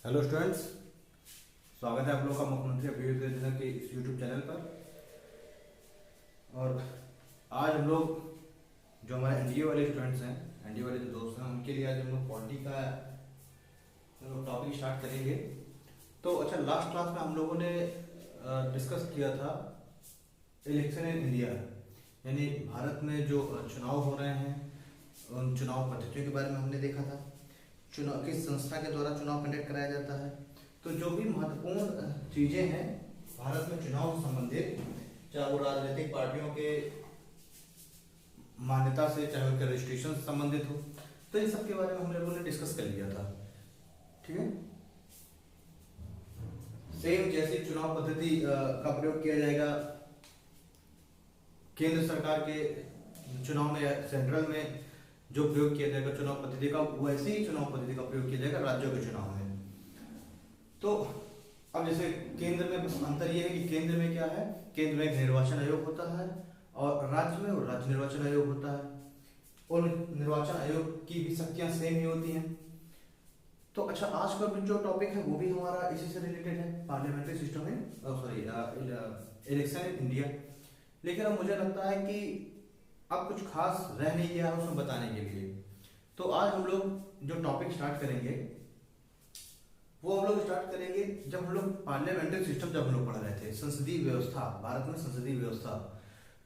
Hello students, स्वागत है आप लोगों का मुख्यमंत्री अभियुक्त योजना के इस यूट्यूब चैनल पर। और आज हम लोग जो हमारे एनडीए वाले स्टूडेंट्स हैं, एनडीए वाले जो दोस्त हैं, उनके लिए आज हम लोग पॉलिटी का टॉपिक स्टार्ट करेंगे। तो अच्छा, लास्ट क्लास में हम लोगों ने डिस्कस किया था इलेक्शन इन इंडिया, यानी भारत में जो चुनाव हो रहे हैं उन चुनाव पद्धतियों के बारे में हमने देखा था। चुनाव किस संस्था के द्वारा चुनाव कंडक्ट कराया जाता है, तो जो भी महत्वपूर्ण चीजें हैं भारत में चुनाव से संबंधित, चाहे वो राजनीतिक पार्टियों के मान्यता से, चाहे उनके रजिस्ट्रेशन से संबंधित हो, तो इन सब के बारे में हम लोगों ने डिस्कस कर लिया था। ठीक है, सेम जैसे चुनाव पद्धति का प्रयोग किया जाएगा केंद्र सरकार के चुनाव में, सेंट्रल में जो प्रयोग किया जाएगा चुनाव पद्धति का, वैसे ही चुनाव पद्धति का प्रयोग किया जाएगा राज्यों के चुनाव में। तो अब जैसे केंद्र में अंतर यह है कि केंद्र में क्या है, केंद्र में एक निर्वाचन आयोग होता है और राज्य में और राज्य निर्वाचन आयोग होता है, और निर्वाचन आयोग की भी शक्तियां सेम ही होती हैं। तो अच्छा, आज का जो टॉपिक है वो भी हमारा इसी से रिलेटेड है, पार्लियामेंट्री सिस्टम में, सॉरी इलेक्शन इन इंडिया। लेकिन अब मुझे लगता है कि अब कुछ खास रह नहीं गया है उसमें बताने के लिए। तो आज हम लोग जो टॉपिक स्टार्ट करेंगे वो हम लोग स्टार्ट करेंगे जब हम लोग पार्लियामेंट्री सिस्टम जब हम लोग पढ़ रहे थे, संसदीय व्यवस्था, भारत में संसदीय व्यवस्था,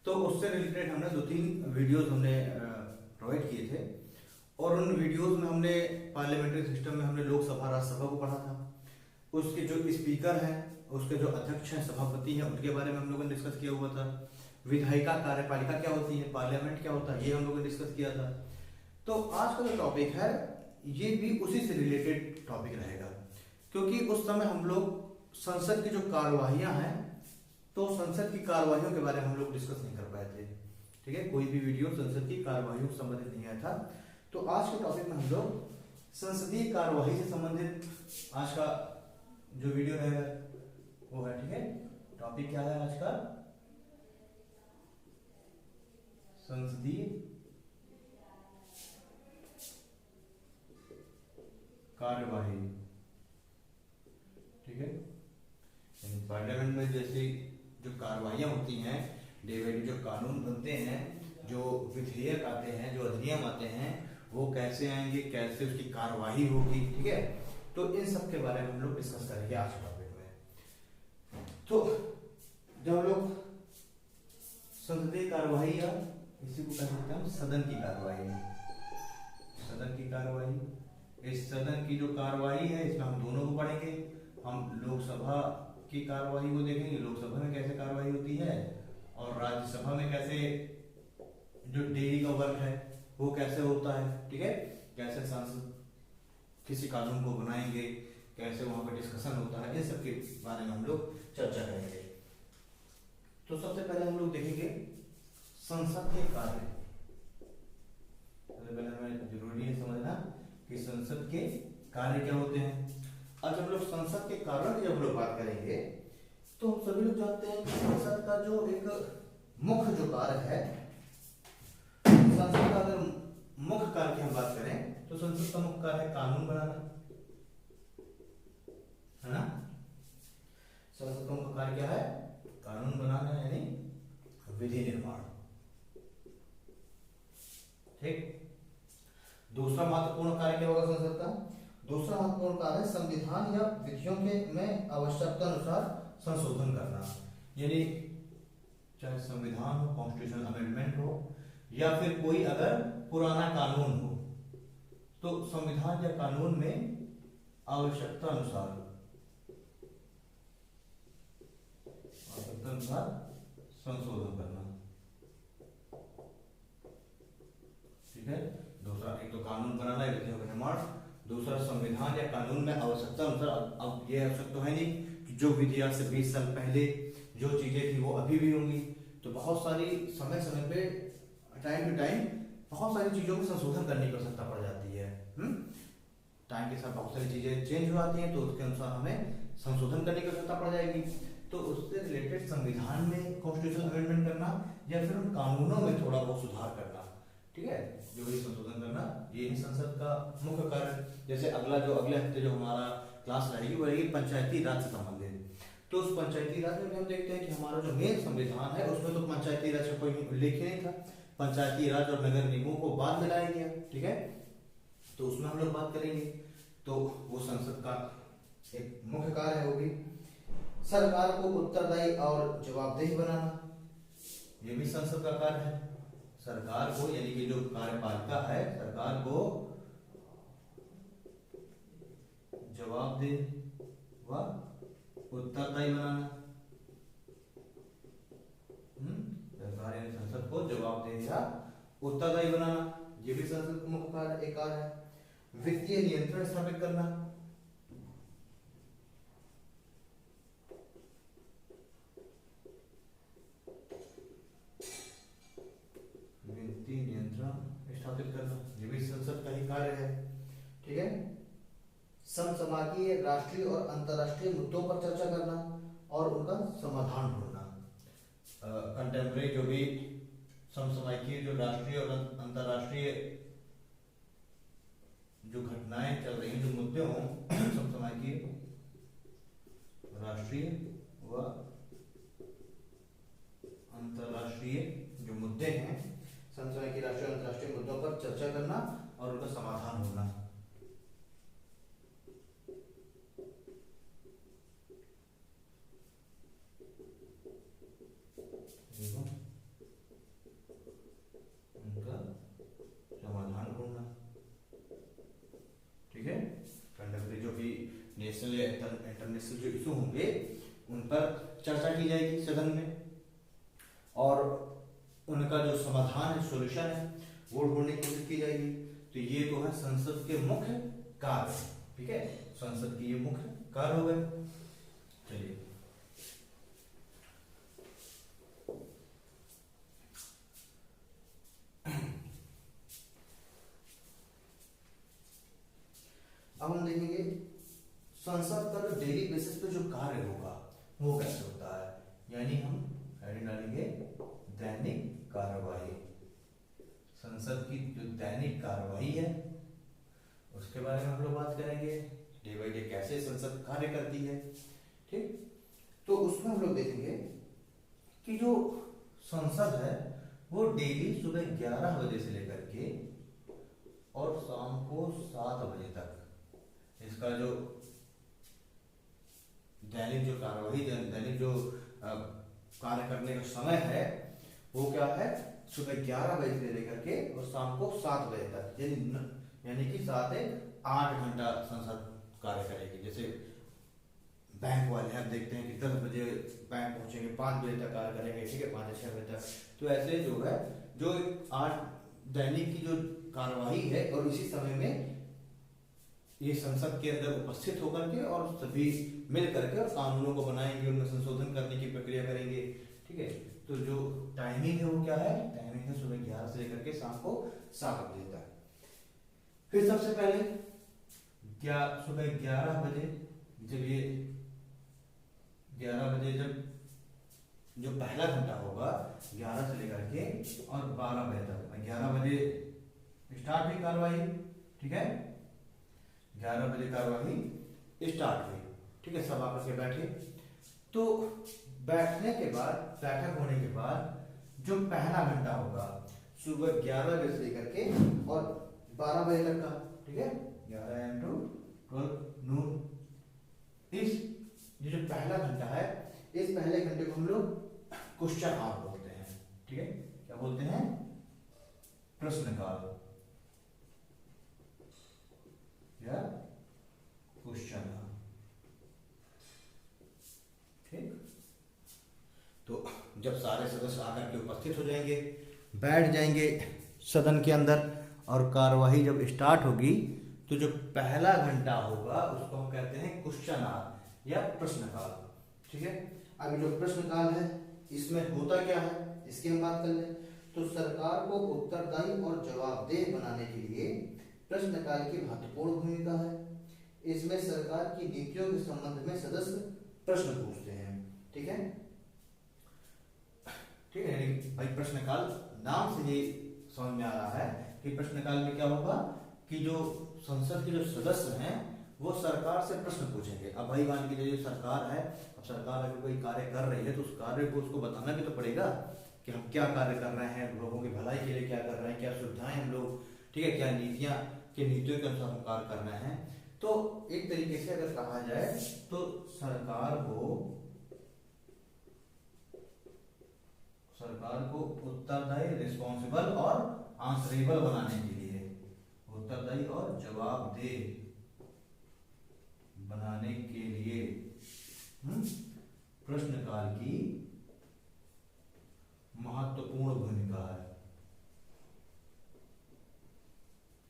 तो उससे रिलेटेड हमने 2-3 वीडियोस हमने प्रोवाइड किए थे। और उन वीडियोस में हमने पार्लियामेंट्री सिस्टम में हमने लोकसभा राज्यसभा को पढ़ा था, उसके जो स्पीकर हैं, उसके जो अध्यक्ष हैं, सभापति हैं, उनके बारे में हम लोगों ने डिस्कस किया हुआ था। विधायिका, कार्यपालिका क्या होती है, पार्लियामेंट क्या होता है, ये हम लोगों ने डिस्कस किया था। तो आज का जो टॉपिक है ये भी उसी से रिलेटेड टॉपिक रहेगा, क्योंकि उस समय हम लोग संसद की जो कार्यवाहियां हैं, तो संसद की कार्यवाहियों के बारे में हम लोग डिस्कस नहीं कर पाए थे। ठीक है, कोई भी वीडियो संसद की कार्यवाहियों से संबंधित नहीं आया था। तो आज के टॉपिक में हम लोग संसदीय कार्यवाही से संबंधित आज का जो वीडियो रहेगा वो है। ठीक है, टॉपिक क्या है आज का, संसदीय कार्यवाही। ठीक है, पार्लियामेंट में जैसे जो कार्यवाहियां होती हैं, डे बाई डे जो कानून बनते हैं, जो विधेयक आते हैं, जो अधिनियम आते हैं, वो कैसे आएंगे, कैसे उसकी कार्यवाही होगी। ठीक है, तो इन सब के बारे में हम लोग डिस्कस करेंगे आज के टॉपिक में। तो जब हम लोग संसदीय कार्यवाही, या इसी को कह सकते हैं हम सदन की कार्यवाही, सदन की कार्यवाही, इस सदन की जो कार्यवाही है इसमें हम दोनों को पढ़ेंगे। हम लोकसभा की कार्यवाही को देखेंगे, लोकसभा में कैसे कार्यवाही होती है, और राज्यसभा में कैसे जो डेली का वर्क है वो कैसे होता है। ठीक है, कैसे सांसद किसी कानून को बनाएंगे, कैसे वहां पर डिस्कशन होता है, इन सब के बारे में हम लोग चर्चा करेंगे। तो सबसे पहले हम लोग देखेंगे संसद के कार्य। सबसे पहले हमें जरूरी है समझना कि संसद के कार्य क्या होते हैं। अब जब हम लोग संसद के कार्यों की जब हम लोग बात करेंगे, तो हम सभी लोग जानते हैं कि संसद का जो एक मुख्य जो कार्य है, संसद का अगर मुख्य कार्य की हम बात करें तो संसद का मुख्य कार्य है कानून बनाना, है ना। संसद का मुख्य कार्य क्या है, कानून बनाना, यानी विधि निर्माण। ठीक, दूसरा महत्वपूर्ण कार्य क्या होगा संसद का, दूसरा महत्वपूर्ण कार्य संविधान या विधियों के में आवश्यकता अनुसार संशोधन करना, यानी चाहे संविधान हो, कॉन्स्टिट्यूशनल अमेंडमेंट हो, या फिर कोई अगर पुराना कानून हो, तो संविधान या कानून में आवश्यकता अनुसार संशोधन करना। ठीक है, दूसरा एक तो कानून बनाना है, विधियों का निर्माण, दूसरा संविधान या कानून में आवश्यकता अनुसार। अब ये आवश्यकता तो है नहीं कि जो विधि आज से 20 साल पहले जो चीजें थी वो अभी भी होंगी, तो बहुत सारी समय समय पे, टाइम टू टाइम बहुत सारी चीजों में संशोधन करने की आवश्यकता पड़ जाती है। टाइम के साथ बहुत सारी चीजें चेंज हो जाती हैं, तो उसके अनुसार हमें संशोधन करने की आवश्यकता पड़ जाएगी। तो उससे रिलेटेड संविधान में कॉन्स्टिट्यूशनल अमेंडमेंट करना, या फिर उन कानूनों में थोड़ा बहुत सुधार करना। ठीक है, जो भी संशोधन करना, ये संसद का मुख्य कार्य। जैसे अगले हफ्ते जो हमारा क्लास रहेगी वो रहेगी पंचायती राज से संबंधित। तो उस पंचायती राज में हम देखते हैं कि हमारा जो मेन संविधान है उसमें तो पंचायती राज का कोई उल्लेख ही नहीं था। पंचायती राज और नगर निगमों को बाद में लाया गया, ठीक है, तो उसमें हम लोग बात करेंगे। तो वो संसद का एक मुख्य कार्य है वो भी सरकार को उत्तरदायी और जवाबदेह बनाना, ये भी संसद का कार्य है। सरकार को यानी कि जो कार्यपालिका है सरकार को जवाबदेह व उत्तरदायी बनाना। सरकार यानी संसद को जवाबदेह या उत्तरदायी बनाना, ये भी संसद का मुख्य कार्य एक कार्य है। वित्तीय नियंत्रण स्थापित करना, वित्तीय नियंत्रण स्थापित करना, ये भी संसद का ही कार्य है, ठीक है। समसामयिक राष्ट्रीय और अंतर्राष्ट्रीय मुद्दों पर चर्चा करना और उनका समाधान ढूंढना। कंटेम्परेरी जो भी समसामयिक जो राष्ट्रीय और अंतर्राष्ट्रीय जो घटनाएं चल रही हैं, जो मुद्दे हों समसामयिक राष्ट्रीय व अंतर्राष्ट्रीय जो मुद्दे हैं समसामयिक राष्ट्रीय और अंतर्राष्ट्रीय मुद्दों पर चर्चा करना और उनका समाधान ढूंढना। उनका समाधान ढूंढना, ठीक है। कंटेम्परेरी जो भी नेशनल या इंटरनेशनल जो इशू होंगे उन पर चर्चा की जाएगी सदन में और उनका जो समाधान है सॉल्यूशन है वो ढूंढने की कोशिश की जाएगी। तो ये तो है संसद के मुख्य कार्य, ठीक है, संसद के ये मुख्य कार्य हो गए। चलिए अब हम देखेंगे संसद का जो डेली बेसिस पे जो कार्य होगा वो कैसे होता है, यानी हम हेडिंग डालेंगे दैनिक कार्यवाही। संसद की जो दैनिक कार्यवाही है उसके बारे में हम लोग बात करेंगे, डे बाई डे कैसे संसद कार्य करती है, ठीक। तो उसमें हम लोग देखेंगे कि जो संसद है वो डेली सुबह 11 बजे से लेकर के और शाम को 7 बजे तक इसका जो दैनिक जो कार्यवाही दैनिक जो कार्य करने का समय है वो क्या है, सुबह 11 बजे से लेकर के और शाम को 7 बजे तक, यानी कि 7 से 8 घंटा संसद कार्य करेगी। जैसे बैंक वाले हम देखते हैं कि 10 बजे बैंक पहुंचेंगे, 5 बजे तक कार्य करेंगे, ठीक है, 5 से 6 बजे तक। तो ऐसे जो है जो 8 दैनिक की जो कार्यवाही है और इसी समय में ये संसद के अंदर उपस्थित होकर के और सभी मिल करके और कानूनों को बनाएंगे, उनमें संशोधन करने की प्रक्रिया करेंगे, ठीक है। तो जो टाइमिंग है वो क्या है, टाइमिंग है सुबह 11 से लेकर के शाम को 7 बजे तक। फिर सबसे पहले सुबह 11 बजे जब ये 11 बजे जब जो पहला घंटा होगा 11 से लेकर के और 12 बजे तक, 11 बजे स्टार्ट हुई कार्रवाई, ठीक है, 11 बजे कार्रवाई स्टार्ट हुई, ठीक है, सब आकर के बैठे। तो बैठने के बाद, बैठक होने के बाद जो पहला घंटा होगा सुबह 11 बजे से लेकर के और 12 बजे तक का, ठीक है, 11 AM to 12 नून, इस ये जो पहला घंटा है इस पहले घंटे को हम लोग क्वेश्चन आवर बोलते हैं, ठीक है, क्या बोलते हैं, प्रश्नकाल या क्वेश्चन, ठीक। तो जब सारे सदस्य आकर के उपस्थित हो जाएंगे, बैठ जाएंगे सदन के अंदर और कार्यवाही जब स्टार्ट होगी तो जो पहला घंटा होगा उसको हम कहते हैं क्वेश्चन आवर या प्रश्नकाल, ठीक है। अभी जो प्रश्नकाल है इसमें होता क्या है इसकी हम बात कर लें। तो सरकार को उत्तरदायी और जवाबदेह बनाने के लिए प्रश्नकाल की महत्वपूर्ण भूमिका है। इसमें सरकार की नीतियों के संबंध में सदस्य प्रश्न पूछते हैं, ठीक है, ठीक है। यानी भाई प्रश्नकाल नाम से ही समझ में आ रहा है कि प्रश्नकाल में क्या होगा कि जो संसद के जो सदस्य हैं वो सरकार से प्रश्न पूछेंगे। अब भाई मान लीजिए जो सरकार है, अब सरकार अगर कोई कार्य कर रही है तो उस कार्य को उसको बताना भी तो पड़ेगा कि हम क्या कार्य कर रहे हैं, लोगों की भलाई के लिए क्या कर रहे हैं, क्या सुविधाएं हम लोग, ठीक है, क्या नीतियों के अनुसार हम कार्य कर रहे हैं। तो एक तरीके से अगर कहा जाए तो सरकार को उत्तरदायी, रिस्पॉन्सिबल और आंसरेबल बनाने के लिए, उत्तरदायी और जवाबदेह बनाने के लिए प्रश्नकाल की महत्वपूर्ण भूमिका है।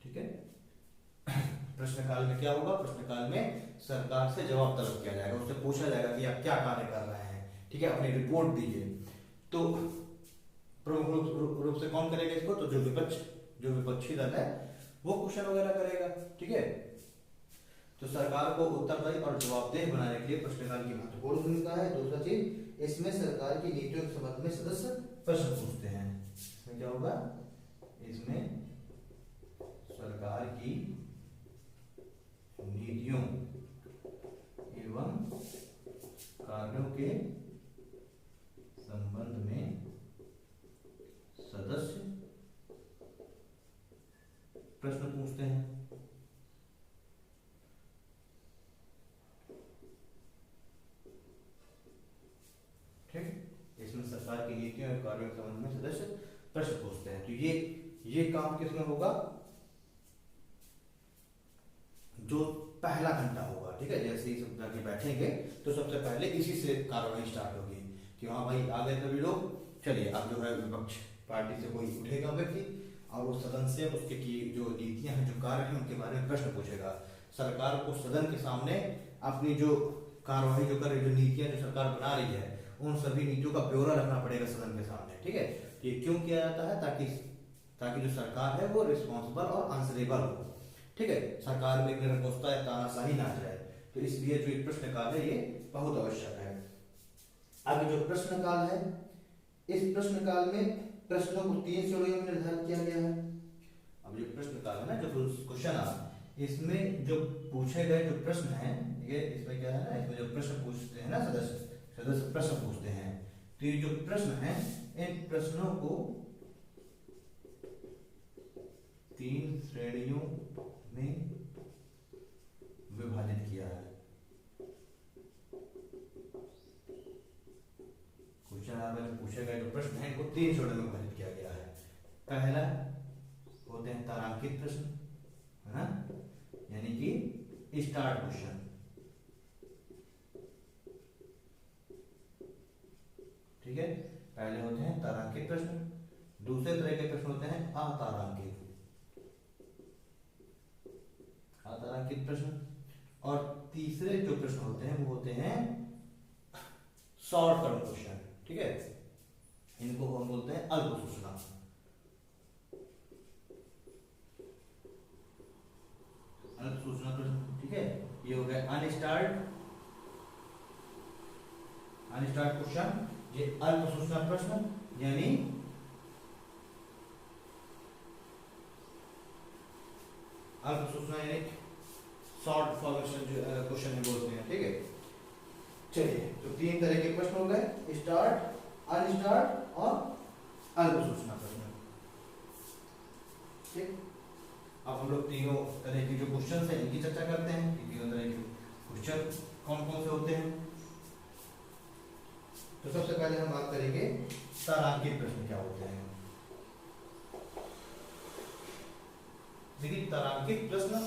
ठीक है, प्रश्नकाल में क्या होगा, प्रश्नकाल में सरकार से जवाब तलब किया जाएगा, उससे पूछा जाएगा कि आप क्या कार्य कर रहे हैं, ठीक है, अपनी रिपोर्ट दीजिए। तो प्रमुख रूप से कौन करेगा इसको, तो जो विपक्षी दल है वो क्वेश्चन वगैरह करेगा। ठीक है, तो सरकार को उत्तरदायी और जवाबदेह बनाने के लिए प्रश्नकाल की महत्वपूर्ण भूमिका है। दूसरा चीज, इसमें सरकार की नीतियों के संबंध में सदस्य प्रश्न पूछते हैं। इसमें क्या होगा, इसमें सरकार की नीतियों एवं कार्यों के संबंध में सदस्य प्रश्न पूछते हैं। ठीक, इसमें सरकार की नीतियों और कार्यों के संबंध में सदस्य प्रश्न पूछते हैं। तो ये काम किसमें होगा, जो पहला घंटा होगा। ठीक है, जैसे ही सब जाके बैठेंगे तो सबसे पहले इसी से कार्रवाई स्टार्ट होगी कि हाँ भाई आ गए सभी लोग, चलिए अब जो है विपक्ष पार्टी से कोई उठेगा व्यक्ति और वो सदन से उसके की जो नीतियां हैं, जो कार्य हैं, उनके बारे में प्रश्न पूछेगा। सरकार को सदन के सामने अपनी जो कार्रवाई जो कर रही, जो नीतियां जो सरकार बना रही है, उन सभी नीतियों का ब्यौरा रखना पड़ेगा सदन के सामने। ठीक है, ये क्यों किया जाता है, ताकि जो सरकार है वो रिस्पॉन्सिबल और आंसरेबल हो। ठीक है, सरकार में निरंकुशता या तानाशाही ना जाए, तो इसलिए जो प्रश्नकाल है ये बहुत आवश्यक है। आगे जो प्रश्नकाल है, इस प्रश्नकाल में प्रश्नों को 3 श्रेणियों में निर्धारित किया गया है। अब जो प्रश्नकाल है ना, जो क्वेश्चन है, इसमें जो पूछे गए जो प्रश्न हैं, ये इसमें क्या है ना, इसमें जो प्रश्न पूछते हैं ना सदस्य प्रश्न पूछते हैं, तो ये जो प्रश्न हैं, इन प्रश्नों को 3 श्रेणियों में विभाजित किया है। क्वेश्चन पूछे गए जो प्रश्न हैं, इनको 3 श्रेणियों में विभाजित किया गया है। पहला होते हैं तारांकित प्रश्न, है ना, यानी कि स्टार्ट क्वेश्चन। ठीक है, पहले होते हैं तारांकित प्रश्न, दूसरे तरह के प्रश्न होते हैं अतारांकित प्रश्न, और तीसरे जो प्रश्न होते हैं वो होते हैं शॉर्ट टर्म क्वेश्चन। ठीक है, इनको हम बोलते हैं अल्प सूचना। प्रश्न। ठीक है, ये हो गया अनस्टार्ट क्वेश्चन, ये अल्प सूचना प्रश्न, यानी अल्प सूचना यानी शॉर्ट फॉर्मेशन क्वेश्चन में बोलते हैं। ठीक है, चलिए, तो 3 तरह के प्रश्न हो गए, स्टार्ट, अनस्टार्ट और अल्प सूचना प्रश्न। ठीक, अब हम लोग तीनों तरह के जो क्वेश्चन हैं इनकी चर्चा करते हैं कि तीनों तरह के क्वेश्चन कौन कौन से होते हैं। तो सबसे पहले हम बात करेंगे तारांकित प्रश्न क्या होते हैं। देखिए, तारांकित प्रश्न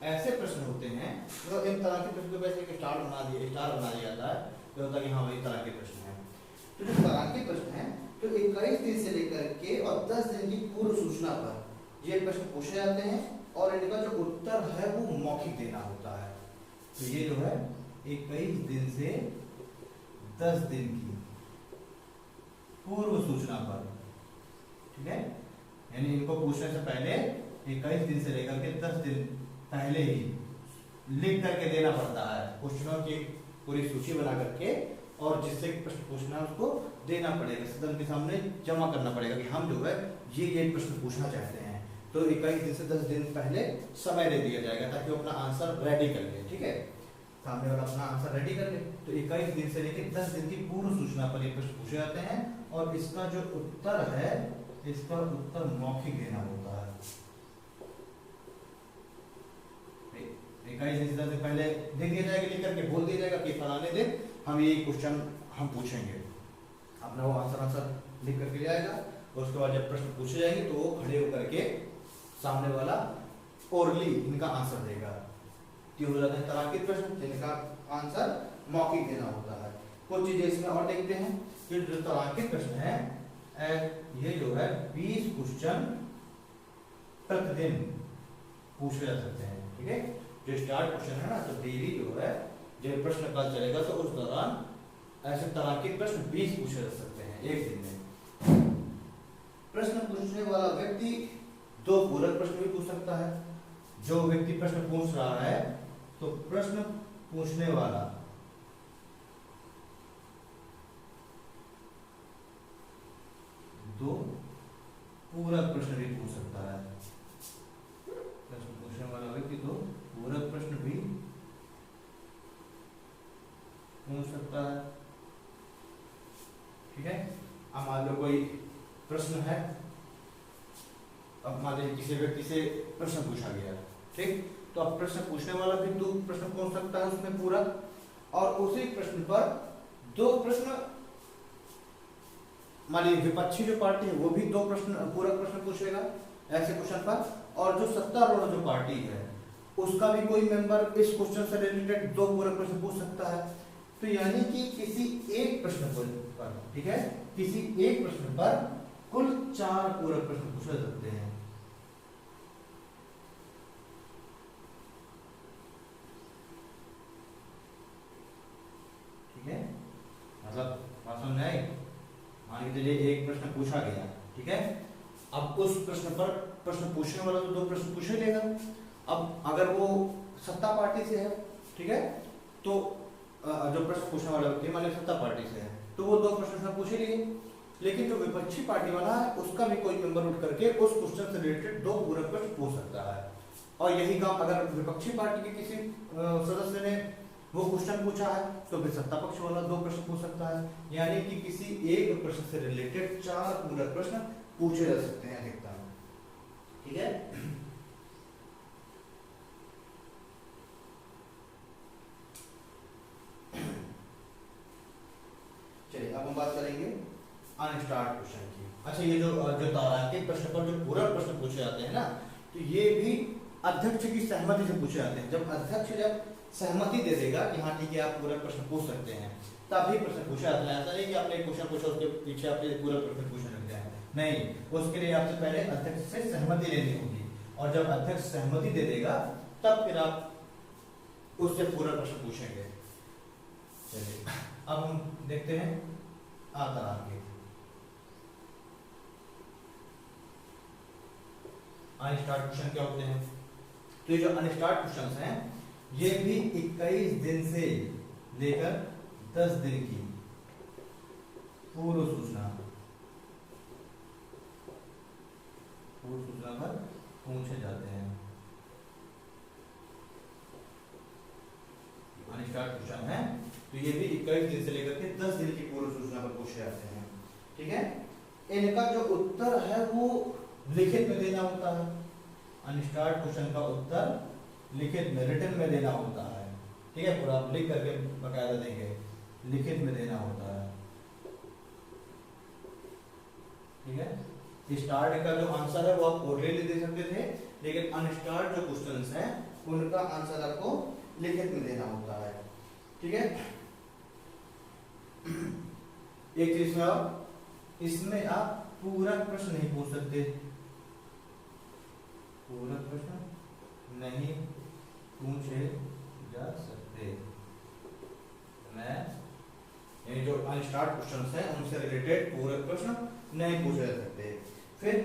ऐसे प्रश्न होते हैं, तो इन तारांकित प्रश्न को वैसे एक स्टार बना दिया जाता है, तो होता है कि हाँ भाई तारांकित प्रश्न है। तो जो तारांकित प्रश्न है, तो 21 दिन से लेकर के और 10 दिन की पूर्व सूचना पर ये प्रश्न पूछे जाते हैं, और इनका जो उत्तर है वो मौखिक देना होता है। तो ये जो है 21 दिन से 10 दिन की पूर्व सूचना पर, ठीक है, यानी इनको पूछने से पहले 21 दिन से लेकर के 10 दिन पहले ही लिख करके देना पड़ता है, क्वेश्चनों की पूरी सूची बना करके, और जिससे प्रश्न पूछना है उसको देना पड़ेगा, सदन के सामने जमा करना पड़ेगा कि हम जो है ये प्रश्न पूछना चाहते हैं। तो 21 दिन से 10 दिन पहले समय दे दिया जाएगा ताकि वो अपना आंसर रेडी कर ले। ठीक है, सामने वाला अपना आंसर रेडी कर ले। तो 21 दिन से लेकर 10 दिन की पूर्व सूचना पर ये प्रश्न पूछे जाते हैं और इसका जो उत्तर है, इसका उत्तर मौखिक देना होता है। 21 दिन से 10 दिन पहले दे दिया जाएगा, लिख करके बोल दिया जाएगा कि फलाने दिन हम ये क्वेश्चन हम पूछेंगे। अपना वो आंसर लिख करके ले आएगा और उसके बाद जब प्रश्न पूछे जाएंगे तो वो खड़े होकर के सामने वाला ओरली इनका आंसर देगा। तो हो जाता है तारांकित प्रश्न, जिनका आंसर मौखिक देना होता है। कुछ चीजें इसमें और देखते हैं कि जो तारांकित प्रश्न है, ये जो है 20 क्वेश्चन प्रतिदिन पूछे जा सकते हैं। ठीक है, जो स्टार्ट क्वेश्चन है ना, तो डेली जो है जब प्रश्न काल चलेगा तो उस दौरान ऐसे तारांकित प्रश्न 20 पूछे जा सकते हैं एक दिन में। प्रश्न पूछने वाला व्यक्ति 2 पूरक प्रश्न भी पूछ सकता है। जो व्यक्ति प्रश्न पूछ रहा है तो प्रश्न पूछने वाला 2 पूरक प्रश्न भी पूछ सकता है। प्रश्न पूछने वाला व्यक्ति 2 पूरक प्रश्न भी पूछ सकता है। ठीक है, अब मान लो कोई प्रश्न है, अब मान लीजिए किसी व्यक्ति से प्रश्न पूछा गया, ठीक, तो अब प्रश्न पूछने वाला भी 2 प्रश्न पूछ सकता है उसमें पूरक, और उसी प्रश्न पर 2 प्रश्न, मान लीजिए विपक्षी जो पार्टी है वो भी 2 प्रश्न पूरक प्रश्न पूछेगा ऐसे क्वेश्चन पर, और जो सत्तारूढ़ जो पार्टी है उसका भी कोई मेंबर इस क्वेश्चन से रिलेटेड 2 पूरक प्रश्न पूछ सकता है। तो यानी कि किसी एक प्रश्न पर, ठीक है, किसी एक प्रश्न पर कुल 4 पूरक प्रश्न पूछे जा सकते हैं। ठीक है, मतलब बात समझ आई। मान के चलिए एक प्रश्न पूछा गया, ठीक है, अब उस प्रश्न पर प्रश्न पूछने वाला तो 2 प्रश्न पूछ ही लेगा। अब अगर वो सत्ता पार्टी से है, ठीक है, तो जो प्रश्न पूछने वाला व्यक्ति मान लीजिए सत्ता पार्टी से है तो वो 2 प्रश्न पूछ ही लिए, लेकिन जो विपक्षी पार्टी वाला है उसका भी कोई मेंबर उठ करके उस क्वेश्चन से रिलेटेड 2 पूरक प्रश्न पूछ सकता है। और यही काम अगर विपक्षी पार्टी के किसी सदस्य ने वो क्वेश्चन पूछा है तो फिर सत्ता पक्ष वाला 2 प्रश्न पूछ सकता है। यानी कि किसी एक प्रश्न से रिलेटेड 4 पूरक प्रश्न पूछे जा सकते हैं अधिकतम। ठीक है, चलिए अब हम बात करेंगे अनस्टार्ट क्वेश्चन की। अच्छा, ये जो तारांकित प्रश्न पर जो पूरक प्रश्न पूछे जाते हैं ना, तो ये भी अध्यक्ष की सहमति से पूछे जाते हैं। जब अध्यक्ष सहमति दे देगा कि हाँ ठीक है आप पूरक प्रश्न पूछ सकते हैं, तभी प्रश्न पूछा जाता है। ऐसा नहीं कि आपने एक क्वेश्चन पूछा उसके पीछे आपने पूरक प्रश्न पूछने लग जाए, नहीं, उसके लिए आपसे पहले अध्यक्ष से सहमति लेनी होगी, और जब अध्यक्ष सहमति दे देगा तब फिर आप उससे पूरक प्रश्न पूछेंगे। चलिए अब हम देखते हैं अतारांकित। अनस्टार्ट क्वेश्चन क्या होते हैं? तो ये जो अनस्टार्ट क्वेश्चंस हैं ये भी 21 दिन से लेकर 10 दिन की पूर्व सूचना पर पूछे जाते हैं। अनस्टार्ट क्वेश्चन है तो ये भी 21 दिन से लेकर के 10 दिन की पूर्व सूचना पर पूछे जाते हैं। ठीक है, इनका जो उत्तर है वो लिखित में देना होता है। अनस्टार्ट क्वेश्चन का उत्तर लिखित में, रिटन में देना होता है। ठीक है, पूरा आप लिख करके बकायदा देंगे, लिखित में देना होता है। ठीक है, स्टार्ट का जो आंसर है वो आप ओरली दे सकते थे, लेकिन अनस्टार्ट जो क्वेश्चंस हैं उनका आंसर आपको लिखित में देना होता है। ठीक है, एक चीज में आप इसमें आप पूरक प्रश्न नहीं पूछ सकते, पूरक प्रश्न नहीं पूछे जा सकते। मैं यानी जो अनस्टार्ट क्वेश्चंस हैं उनसे रिलेटेड पूरक प्रश्न नहीं पूछे जा सकते। फिर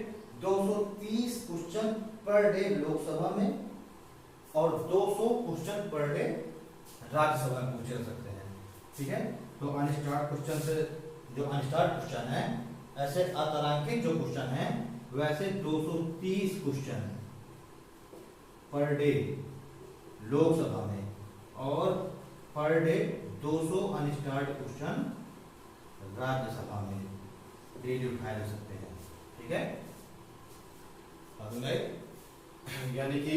230 क्वेश्चन पर डे लोकसभा में और 200 क्वेश्चन पर डे राज्यसभा में पूछे जा सकते हैं। ठीक है, तो अनस्टार्ट क्वेश्चन से जो अनस्टार्ट क्वेश्चन है, ऐसे अतारांकित जो क्वेश्चन है वैसे 230 क्वेश्चन पर डे लोकसभा में और per day 200 unstarred question Rajya Sabha में डेली उठाए जा सकते हैं। ठीक है, यानी कि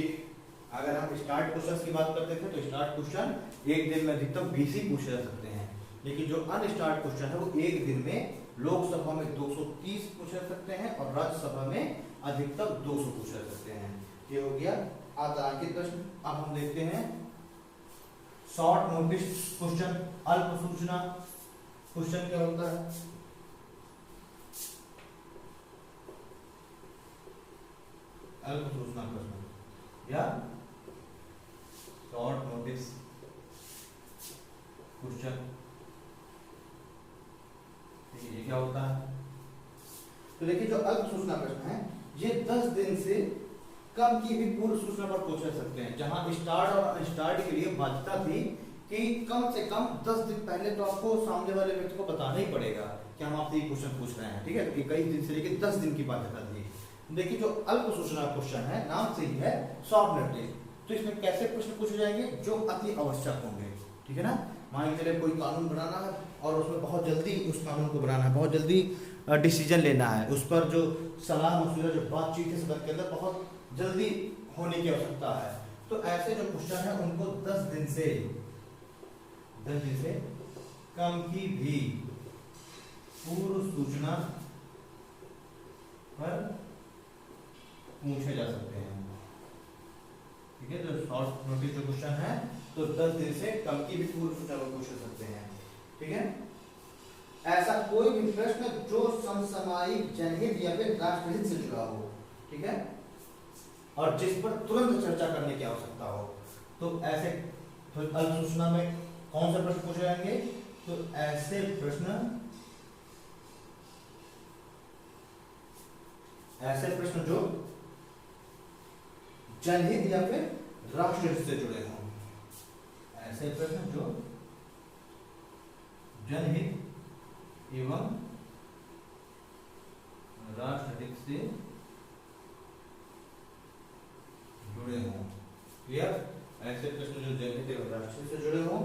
अगर हम स्टार्ट क्वेश्चन की बात करते थे तो स्टार्ट क्वेश्चन एक दिन में अधिकतम 20 ही पूछे जा सकते हैं, लेकिन जो अनस्टार्ट क्वेश्चन है वो एक दिन में लोकसभा में 230 पूछे जा सकते हैं और राज्यसभा में अधिकतम 200 पूछे जा सकते हैं। ये हो गया आतारांकित प्रश्न। अब हम देखते हैं शॉर्ट नोटिस क्वेश्चन, अल्प सूचना क्वेश्चन क्या होता है। अल्प सूचना प्रश्न या शॉर्ट नोटिस क्वेश्चन, ये क्या होता है। तो देखिए जो अल्प सूचना प्रश्न है ये 10 दिन से कम की भी पूर्व सूचना पर पूछे सकते हैं, जहां स्टार्ट और अनस्टार्ट के लिए बाध्यता थी कि कम से कम 10 दिन पहले तो आपको सामने वाले व्यक्ति को बताना ही पड़ेगा कि हम आपसे ये क्वेश्चन पूछ रहे हैं। ठीक है, तो 21 दिन से लेकर 10 दिन की बाध्यता थी। देखिए जो अल्प सूचना क्वेश्चन है नाम से ही है शॉर्ट नोटिस, तो इसमें कैसे प्रश्न पूछे जाएंगे जो अति आवश्यक होंगे। ठीक है ना, मान के चलिए कोई कानून बनाना है और उसमें बहुत जल्दी उस कानून को बनाना है, बहुत जल्दी डिसीजन लेना है, उस पर जो सलाह मशवरा जो बातचीत है सदन के अंदर बहुत जल्दी होने की आवश्यकता है, तो ऐसे जो क्वेश्चन है उनको 10 दिन से कम की भी पूर्व सूचना पर पूछे जा सकते हैं। ठीक है, जो शॉर्ट नोटिस जो क्वेश्चन है तो 10 दिन से कम की भी पूर्व सूचना पर पूछ सकते हैं। ठीक है, ऐसा कोई भी प्रश्न जो समसामयिक जनहित या फिर राष्ट्रहित से जुड़ा हो, ठीक है, और जिस पर तुरंत चर्चा करने की आवश्यकता हो, तो ऐसे तो अल्प सूचना में कौन से प्रश्न पूछे जाएंगे। तो ऐसे प्रश्न जो जनहित या फिर राष्ट्रहित से जुड़े हों, ऐसे प्रश्न जो जनहित एवं राष्ट्रहित से जुड़े हों। क्लियर, ऐसे प्रश्न जो जनहित एवं राष्ट्रहित से जुड़े हों,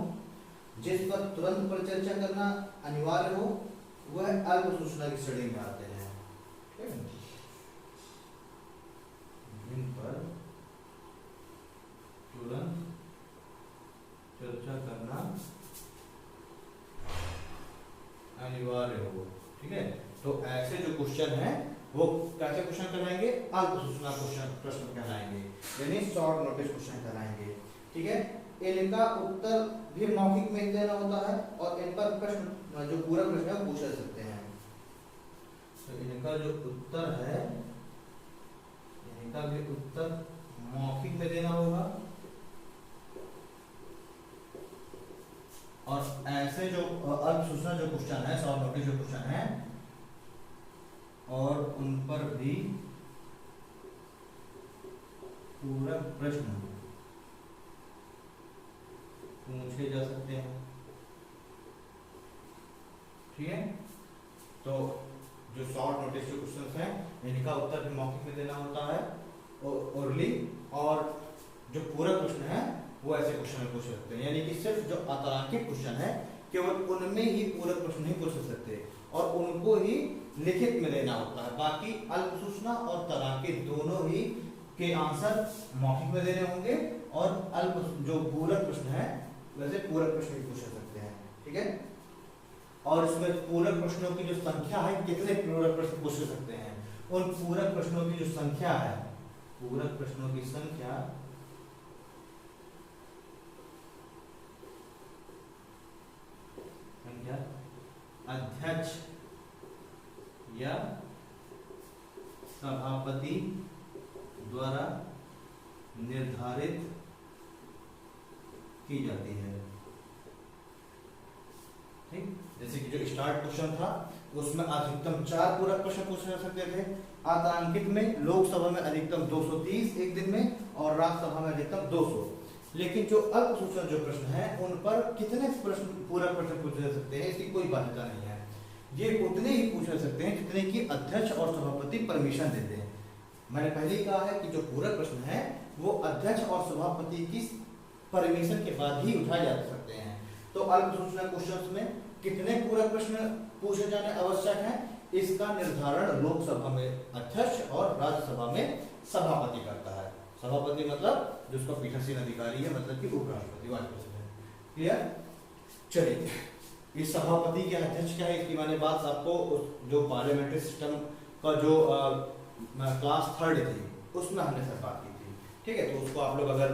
जिस पर तुरंत पर चर्चा करना अनिवार्य हो, वह अल्प सूचना की श्रेणी में आते हैं। ठीक है, जिन पर तुरंत चर्चा करना अनिवार्य हो। ठीक है, तो ऐसे जो क्वेश्चन है वो कैसे क्वेश्चन कहलाएंगे, अल्प सूचना क्वेश्चन प्रश्न कहलाएंगे, यानी शॉर्ट नोटिस क्वेश्चन कहलाएंगे। ठीक है, इनका उत्तर भी मौखिक में देना होता है और इन पर प्रश्न जो पूरा प्रश्न है पूछ सकते हैं। तो इनका जो उत्तर है, इनका भी उत्तर मौखिक में देना होगा और ऐसे जो अल्प सूचना जो क्वेश्चन है, शॉर्ट नोटिस जो क्वेश्चन है, और उन पर भी पूरा प्रश्न पूछे जा सकते हैं। ठीक है, तो जो शॉर्ट नोटिस के क्वेश्चंस हैं इनका उत्तर भी मौखिक में देना होता है ओरली, और जो पूरा प्रश्न है वो ऐसे क्वेश्चन में पूछ सकते हैं, यानी कि सिर्फ जो अतारांकित क्वेश्चन है केवल उनमें ही पूरा प्रश्न नहीं पूछ सकते और उनको ही लिखित में देना होता है। बाकी अल्प सूचना और तारांकित दोनों ही के आंसर मौखिक में देने होंगे और अल्प जो पूरक प्रश्न है वैसे पूरक प्रश्न भी पूछ सकते हैं। ठीक है, और इसमें पूरक प्रश्नों की जो संख्या है, कितने पूरक प्रश्न पूछ सकते हैं, उन पूरक प्रश्नों की जो संख्या है, पूरक प्रश्नों की संख्या अध्यक्ष या सभापति द्वारा निर्धारित की जाती है। ठीक, जैसे कि जो स्टार्ट क्वेश्चन था उसमें अधिकतम 4 पूरक प्रश्न पूछे जा सकते थे। आतांकित में लोकसभा में अधिकतम 230 एक दिन में और राज्यसभा में अधिकतम 200। लेकिन जो अल्प सूचना जो प्रश्न है उन पर कितने प्रश्न पूरक प्रश्न पूछे जा सकते हैं इसकी कोई बाध्यता नहीं है। ये उतने ही पूछ सकते हैं जितने की अध्यक्ष और सभापति परमिशन देते हैं। मैंने पहले ही कहा है कि जो पूरक प्रश्न है वो अध्यक्ष और सभापति की परमिशन के बाद ही उठाए जा सकते हैं। तो अल्प सूचना क्वेश्चंस में कितने पूरक प्रश्न पूछे जाने आवश्यक हैं, इसका निर्धारण लोकसभा में अध्यक्ष और राज्यसभा में सभापति करता है। सभापति मतलब जिसका पीठासीन अधिकारी है, मतलब कि उपराष्ट्रपति, वाइस प्रेसिडेंट। क्लियर? चलिए, इस सभापति के अध्यक्ष क्या है इसकी मैंने बात आपको जो पार्लियामेंट्री सिस्टम का जो क्लास 3 थी उसमें हमने सर बात की थी। ठीक है, तो उसको आप लोग अगर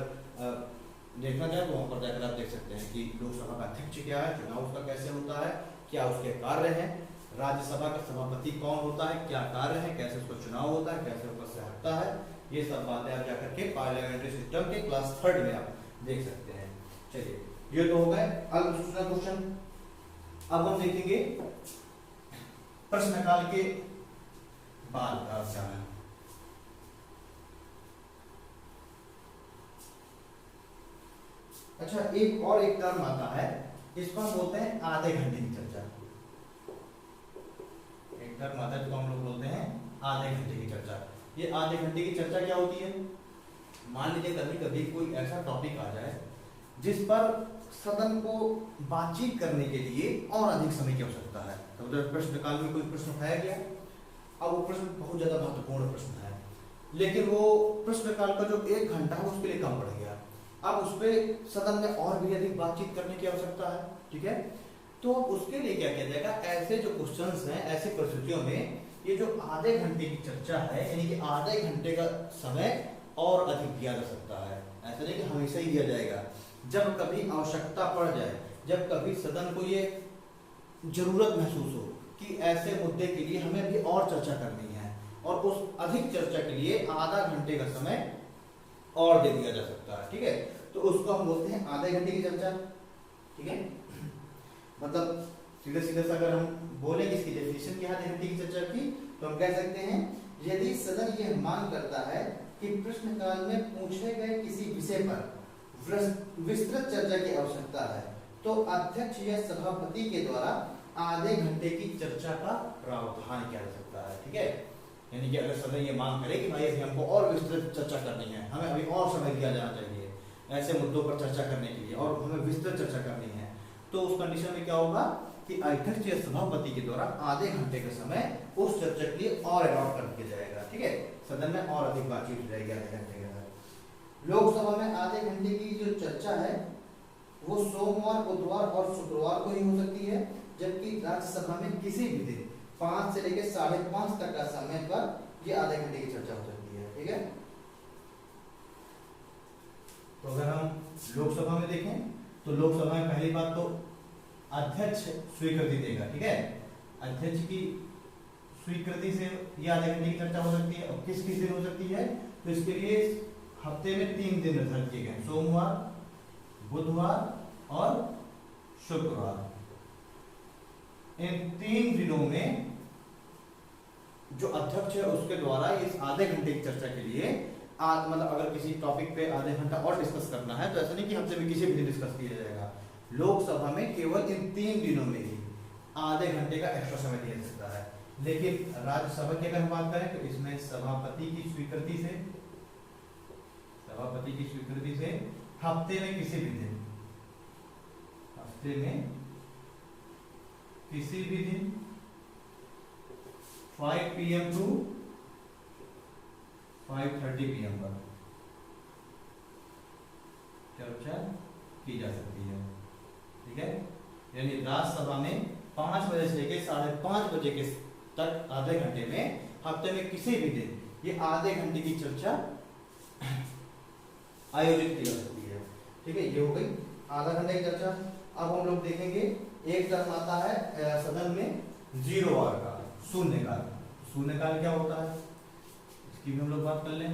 देखना चाहें तो वहाँ पर जाकर आप देख सकते हैं कि लोकसभा का अध्यक्ष क्या है, चुनाव उसका कैसे होता है, क्या उसके कार्य हैं, राज्यसभा का सभापति कौन होता है, क्या कार्य है, कैसे उसका चुनाव होता है, कैसे ऊपर से हटता है, ये सब बातें आप जाकर के पार्लियामेंट्री सिस्टम के क्लास 3 में आप देख सकते हैं। चलिए, ये तो हो गए अल्प सूचना क्वेश्चन। अब हम देखेंगे प्रश्नकाल के बाद का समय। अच्छा, एक टर्म आता है, इसको हम बोलते हैं आधे घंटे की चर्चा। एक टर्म आता है जिसको हम लोग बोलते हैं आधे घंटे की चर्चा। ये आधे घंटे की चर्चा क्या होती है? मान लीजिए कभी कभी कोई ऐसा टॉपिक आ जाए जिस पर सदन को बातचीत करने के लिए और अधिक समय की आवश्यकता है। तो उधर प्रश्नकाल में कोई प्रश्न उठाया गया, अब वो प्रश्न बहुत ज्यादा महत्वपूर्ण प्रश्न है, लेकिन वो प्रश्नकाल का जो 1 घंटा है उसके लिए कम पड़ गया। अब उस पर सदन में और भी अधिक बातचीत करने की आवश्यकता है। ठीक है, तो उसके लिए क्या किया जाएगा, ऐसे जो क्वेश्चंस हैं, ऐसी परिस्थितियों में ये जो आधे घंटे की चर्चा है, यानी कि आधे घंटे का समय और अधिक दिया जा सकता है। ऐसा नहीं कि हमेशा ही दिया जाएगा, जब कभी आवश्यकता पड़ जाए, जब कभी सदन को ये जरूरत महसूस हो कि ऐसे मुद्दे के लिए हमें भी और चर्चा करनी है, और उस अधिक चर्चा के लिए आधा घंटे का समय और दे दिया जा सकता है। ठीक है, तो उसको हम बोलते हैं आधे घंटे की चर्चा। ठीक है, मतलब सीधे सीधे से अगर हम बोले इसकी डेफिनेशन क्या है आधे घंटे की चर्चा की, तो हम कह सकते हैं यदि सदन यह मांग करता है कि प्रश्नकाल में पूछे गए किसी विषय पर विस्तृत चर्चा की आवश्यकता है, तो अध्यक्ष या सभापति के द्वारा आधे घंटे की चर्चा का प्रावधान किया जा सकता है। ठीक है, यानी कि अगर सदन ये मांग करे कि भाई अभी हमको और विस्तृत चर्चा करनी है, हमें अभी और समय दिया जाना चाहिए ऐसे मुद्दों पर चर्चा करने के लिए, और हमें विस्तृत चर्चा करनी है, तो उस कंडीशन में क्या होगा कि अध्यक्ष या सभापति के द्वारा आधे घंटे का समय उस चर्चा के लिए और अलॉट कर दिया जाएगा। ठीक है, सदन में और अधिक बातचीत हो जाएगी आधे घंटे के अंदर। लोकसभा में आधे घंटे की जो चर्चा है वो सोमवार, बुधवार और शुक्रवार को ही हो सकती है, जबकि राज्यसभा में किसी भी दिन 5 से लेकर 5:30 तक का समय पर ये आधे घंटे की चर्चा हो सकती है। ठीक है, तो अगर हम लोकसभा में देखें तो लोकसभा में पहली बात तो अध्यक्ष स्वीकृति देगा। ठीक है, अध्यक्ष की स्वीकृति से ये आधे घंटे की चर्चा हो सकती है। और किस किस दिन हो सकती है, तो इसके लिए हफ्ते में 3 दिन निर्धारित किए गए, सोमवार, बुधवार और शुक्रवार। इन 3 दिनों में जो अध्यक्ष है उसके द्वारा इस आधे घंटे की चर्चा के लिए मतलब अगर किसी टॉपिक पे आधे घंटा और डिस्कस करना है तो ऐसा नहीं कि हफ्ते में किसी भी दिन डिस्कस किया जाएगा। लोकसभा में केवल इन 3 दिनों में ही आधे घंटे का एक्स्ट्रा समय दिया जा सकता है। लेकिन राज्यसभा की अगर हम बात करें तो इसमें सभापति की स्वीकृति से हफ्ते में किसी भी दिन 5 PM to 5:30 PM पर चर्चा की जा सकती है। ठीक है, यानी राज्यसभा में 5 बजे से लेकर 5:30 बजे के तक आधे घंटे में हफ्ते में किसी भी दिन ये आधे घंटे की चर्चा आयोजित की जा सकती है। ठीक है, ये हो गई आधा घंटे की चर्चा। अब हम लोग देखेंगे एक टर्म आता है सदन में 0 आवर का, शून्यकाल। शून्यकाल क्या होता है इसकी भी हम लोग बात कर लें।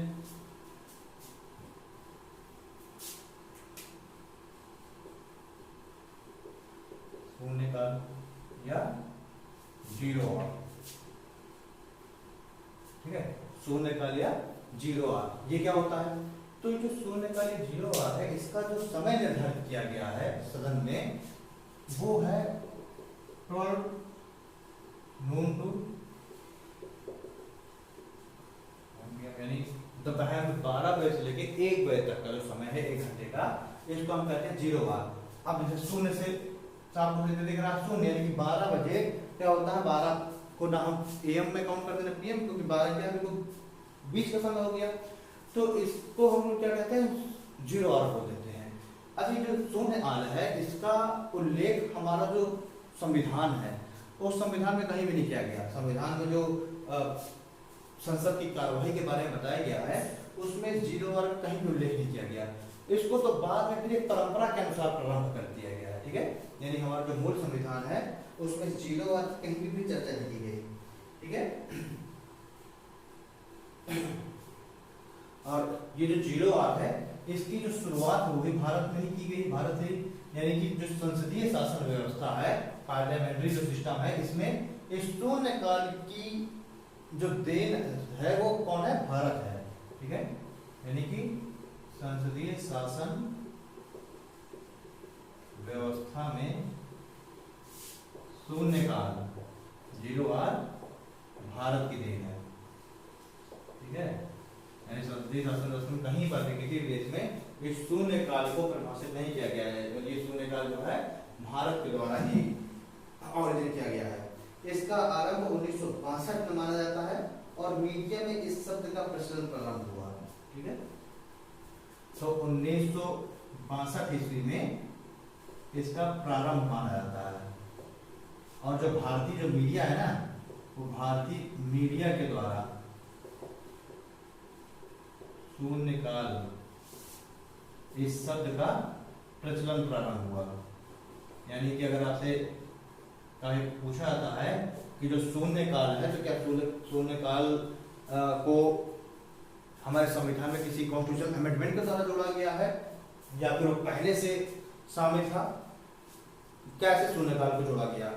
शून्यकाल या 0 आवर। ठीक है, शून्यकाल या 0 आवर ये क्या होता है, तो जो शून्यकाल या 0 आवर है इसका जो समय निर्धारित किया गया है सदन में वो है 12 नून टू यानी दोपहर 12 बजे से लेके 1 बजे तक का जो समय है 1 घंटे का, इसको हम कहते हैं 0 आवर। अब जैसे शून्य से आपको दिख रहा है शून्य, यानी कि 12 बजे क्या होता है, 12 को ना हम एम में काउंट करते हैं पीएम, क्योंकि 12 क्या है, 20 का समय हो गया, तो इसको हम लोग क्या कहते हैं 0 आवर बोल देते हैं। अभी जो शून्य आल है इसका उल्लेख हमारा जो संविधान है उस संविधान में कहीं भी नहीं किया गया। संविधान में जो संसद की कार्यवाही के बारे में बताया गया है उसमें 0 आवर कहीं भी उल्लेख नहीं किया गया। इसको तो बाद में फिर एक परंपरा के अनुसार प्रारंभ कर दिया गया है, ठीक है। यानी हमारा जो मूल संविधान है उसमें 0 आवर कहीं भी चर्चा नहीं की गई, ठीक है। और ये जो 0 आवर है इसकी जो शुरुआत होगी भारत में ही की गई, भारत से, यानी कि जो संसदीय शासन व्यवस्था है, पार्लियामेंट्री जो सिस्टम है, इसमें इस शून्य काल की जो देन है वो कौन है, भारत है, ठीक है। यानी कि संसदीय शासन व्यवस्था में शून्य काल 0 आवर भारत की देन है, ठीक है। यानी संसदीय शासन व्यवस्था में कहीं पर भी किसी भी देश में इस शून्य काल को परिभाषित नहीं किया गया है, तो ये शून्य काल जो है भारत के द्वारा ही ऑरिजिन किया गया है। इसका आरंभ 1962 में माना जाता है और मीडिया में इस शब्द का प्रचलन प्रारंभ हुआ, ठीक है। तो 1962 ईस्वी में इसका प्रारंभ माना जाता है, और जो भारतीय जो मीडिया है ना, वो भारतीय मीडिया के द्वारा शून्य काल इस शब्द का प्रचलन प्रारंभ हुआ। यानी कि अगर आपसे कभी पूछा जाता है कि जो शून्य काल है, तो क्या शून्य काल को हमारे संविधान में किसी कॉन्स्टिट्यूशन अमेंडमेंट के द्वारा जोड़ा गया है या फिर वो पहले से शामिल था, कैसे शून्य काल को जोड़ा गया,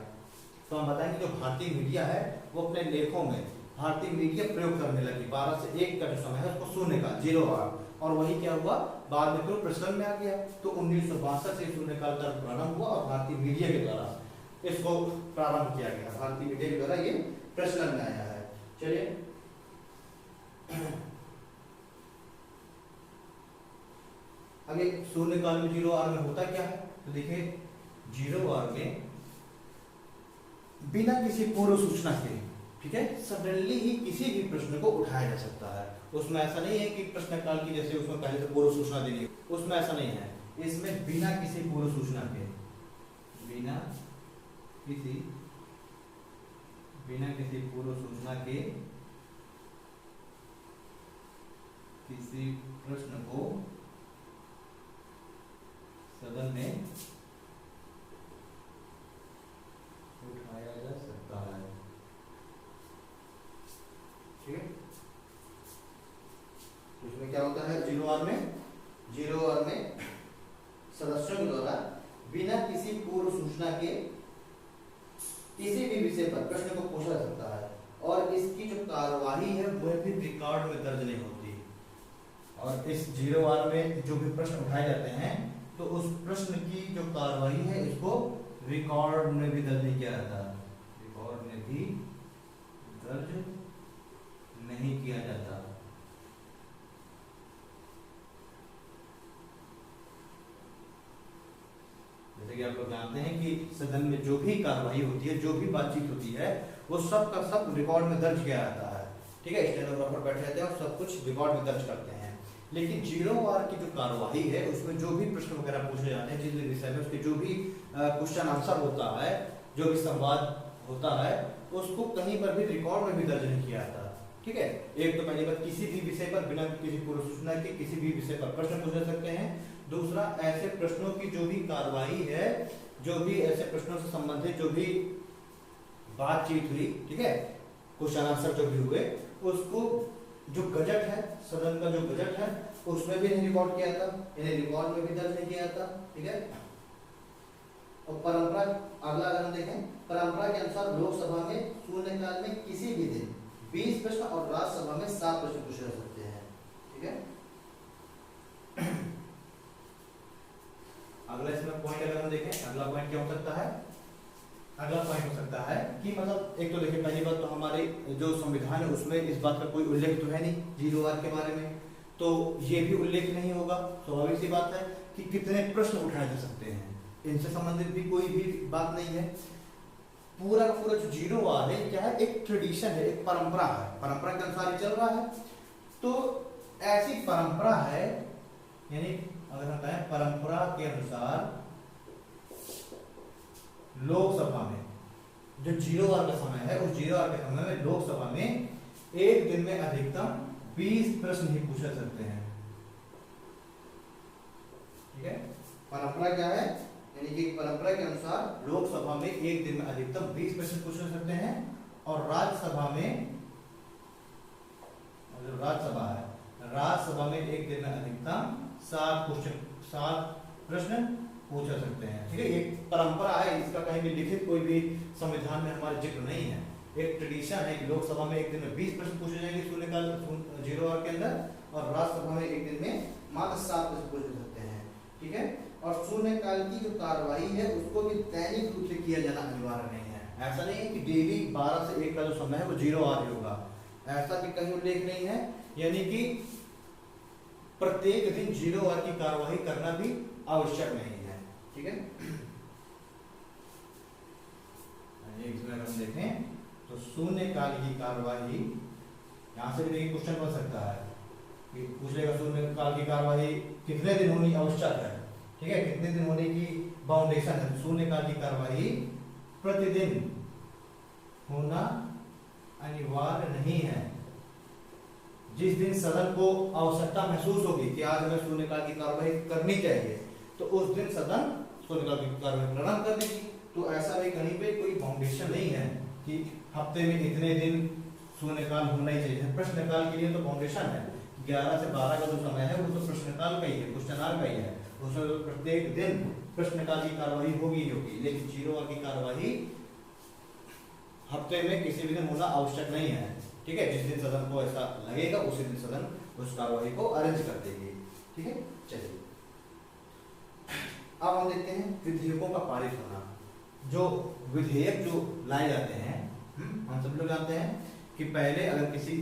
तो हम बताएंगे जो भारतीय मीडिया है वो अपने लेखों में भारतीय मीडिया प्रयोग करने लगी। 12 से 1 का जो समय है उसको शून्य काल 0 आवर, और वही क्या हुआ बाद में फिर प्रचलन में आ गया। तो 1962 से शून्य काल का प्रारंभ हुआ और भारतीय मीडिया के द्वारा इसको प्रारंभ किया गया, भारतीय मीडिया के द्वारा ये प्रचलन में आया है। चलिए अभी शून्य काल में 0 आवर में होता क्या है, तो देखिए 0 आवर में बिना किसी पूर्व सूचना के, ठीक है, सडनली ही किसी भी प्रश्न को उठाया जा सकता है। उसमें ऐसा नहीं है कि प्रश्नकाल की जैसे उसमें पहले से पूर्व सूचना देनी, उसमें ऐसा नहीं है। इसमें बिना किसी पूर्व सूचना के, बिना किसी पूर्व सूचना के किसी प्रश्न को सदन में उठाया जा सकता है, ठीक है। इसमें क्या होता है 0 आवर में सदस्यों के द्वारा बिना किसी पूर्व सूचना के किसी भी विषय पर प्रश्न को पूछा जा सकता है, और इसकी जो कार्यवाही है वह भी रिकॉर्ड में दर्ज नहीं होती। और इस 0 आवर में जो भी प्रश्न उठाए जाते हैं तो उस प्रश्न की जो कार्यवाही है इसको रिकॉर्ड में भी दर्ज नहीं किया जाता, रिकॉर्ड में भी दर्ज नहीं किया जाता। जैसे कि आप लोग जानते हैं कि सदन में जो भी कार्यवाही होती है, जो भी बातचीत होती है, वो सब का सब रिकॉर्ड में दर्ज किया जाता है, ठीक है। स्टेनोग्राफर बैठे रहते हैं और सब कुछ रिकॉर्ड में दर्ज करते हैं। लेकिन 0 आवर की जो कार्यवाही है उसमें जो भी प्रश्न वगैरह पूछे जाते हैं, जिस विषय में उसके जो भी क्वेश्चन आंसर होता है, जो भी संवाद होता है, उसको कहीं पर भी रिकॉर्ड में भी दर्ज नहीं किया जाता, ठीक है। एक तो पहली बात, किसी भी विषय पर बिना किसी पूर्व सूचना के किसी भी विषय पर प्रश्न पूछ सकते हैं। दूसरा, ऐसे प्रश्नों की जो भी कार्यवाही है, जो भी ऐसे प्रश्नों से संबंधित जो भी बातचीत हुई, ठीक है, क्वेश्चन आंसर जो भी हुए, उसको जो गजट है, सदन का जो गजट है, उसमें भी नहीं रिकॉर्ड किया था, यानी रिकॉर्ड में भी दर्ज नहीं किया था, ठीक है। और परंपरा, अगला अगर हम देखें, परंपरा के अनुसार लोकसभा में शून्यकाल में किसी भी दिन 20 प्रश्न और राज्यसभा में 7 प्रश्न पूछे जा सकते हैं, ठीक है। अगला इसमें पॉइंट अगर हम देखें, अगला पॉइंट क्या हो सकता है, अगला पॉइंट हो सकता है कि मतलब एक तो देखिए पहली बात तो हमारे जो संविधान है उसमें इस बात का कोई उल्लेख तो है नहीं जीरो आवर के बारे में, तो ये भी उल्लेख नहीं होगा। स्वाभाविक सी बात है कि कितने प्रश्न उठाए जा सकते हैं, इनसे संबंधित भी कोई भी बात नहीं है। पूरा का पूरा जो जीरो आवर है क्या है, एक ट्रेडिशन है, एक परंपरा है, परंपरा के अनुसार ही चल रहा है। तो ऐसी परंपरा है, यानी अगर हम कहें परंपरा के अनुसार लोकसभा में जो जीरो आवर का समय है, उस जीरो आवर के समय में लोकसभा में एक दिन में अधिकतम 20 प्रश्न ही पूछ सकते हैं। ठीक है, परंपरा क्या है, यानी कि परंपरा के अनुसार लोकसभा में एक दिन में अधिकतम 20 प्रश्न पूछ सकते हैं, और राज्यसभा में जो राज्यसभा है, राज्यसभा में एक दिन में अधिकतम 7 प्रश्न पूछ सकते हैं। ठीक है, एक परंपरा है, इसका कहीं भी लिखित कोई भी संविधान में हमारा जिक्र नहीं है, एक ट्रेडिशन है कि लोकसभा में एक दिन में 20 प्रश्न पूछे जाएंगे शून्यकाल जीरो आवर के अंदर, और राज्यसभा में एक दिन में मात्र 7 प्रश्न पूछ सकते हैं। ठीक है, और शून्यकाल की जो कार्रवाई है उसको भी दैनिक रूप से किया जाना अनिवार्य नहीं है। ऐसा नहीं है कि डेली 12 से 1 का जो समय है वो जीरो आवर ही होगा, ऐसा भी कहीं उल्लेख नहीं है। यानी कि प्रत्येक दिन जीरो आवर की कार्रवाई करना भी आवश्यक नहीं है। ठीक है, इसमें अगर हम देखें तो शून्यकाल की कार्रवाई, यहां से भी देखिए क्वेश्चन बन सकता है कि पूछ लेगा शून्यकाल की कार्रवाई कितने दिन होनी आवश्यक है। ठीक है, कितने दिन होने की बाउंडेशन है, शून्यकाल की कार्रवाई प्रतिदिन होना अनिवार्य नहीं है। जिस दिन सदन को आवश्यकता महसूस होगी कि आज हमें शून्यकाल की कार्रवाई करनी चाहिए, तो उस दिन सदन शून्यकाल की कार्रवाई प्रारंभ कर देगी। तो ऐसा भी कहीं पे कोई बाउंडेशन नहीं है कि हफ्ते में इतने दिन शून्यकाल होना ही चाहिए। प्रश्नकाल के लिए तो बाउंडेशन है, 11 से 12 का जो समय है वो तो प्रश्नकाल का ही है, क्वेश्चन आवर का ही है, उसमें प्रत्येक दिन प्रश्नकाल की कार्रवाई होगी ही होगी। लेकिन जीरो आवर की कार्रवाई हफ्ते में किसी भी दिन होना आवश्यक नहीं है। ठीक है, जिस दिन सदन को ऐसा लगेगा उसी दिन सदन उस कार्रवाई को अरेंज कर देगी। ठीक है, चलिए अब हम देखते हैं विधेयकों का पारित होना। जो विधेयक जो लाए जाते हैं, हम सब लोग जानते हैं कि पहले अगर किसी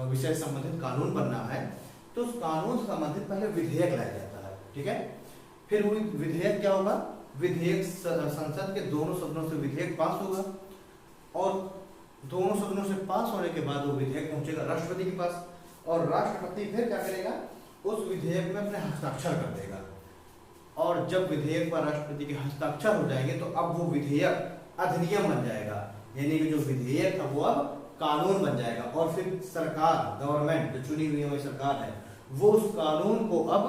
विषय संबंधित कानून बनना है तो उस कानून से संबंधित पहले विधेयक लाया जाता है। ठीक है, फिर वो विधेयक क्या होगा, विधेयक संसद के दोनों सदनों से विधेयक पास होगा, और दोनों सदनों से पास होने के बाद वो विधेयक पहुंचेगा राष्ट्रपति के पास, और राष्ट्रपति फिर क्या करेगा, उस विधेयक में अपने हस्ताक्षर कर देगा। और जब विधेयक पर राष्ट्रपति के हस्ताक्षर हो जाएंगे तो अब वो विधेयक अधिनियम बन जाएगा, यानी कि जो विधेयक था वो अब कानून बन जाएगा। और फिर सरकार, गवर्नमेंट जो चुनी हुई हमारी सरकार है, वो उस कानून को अब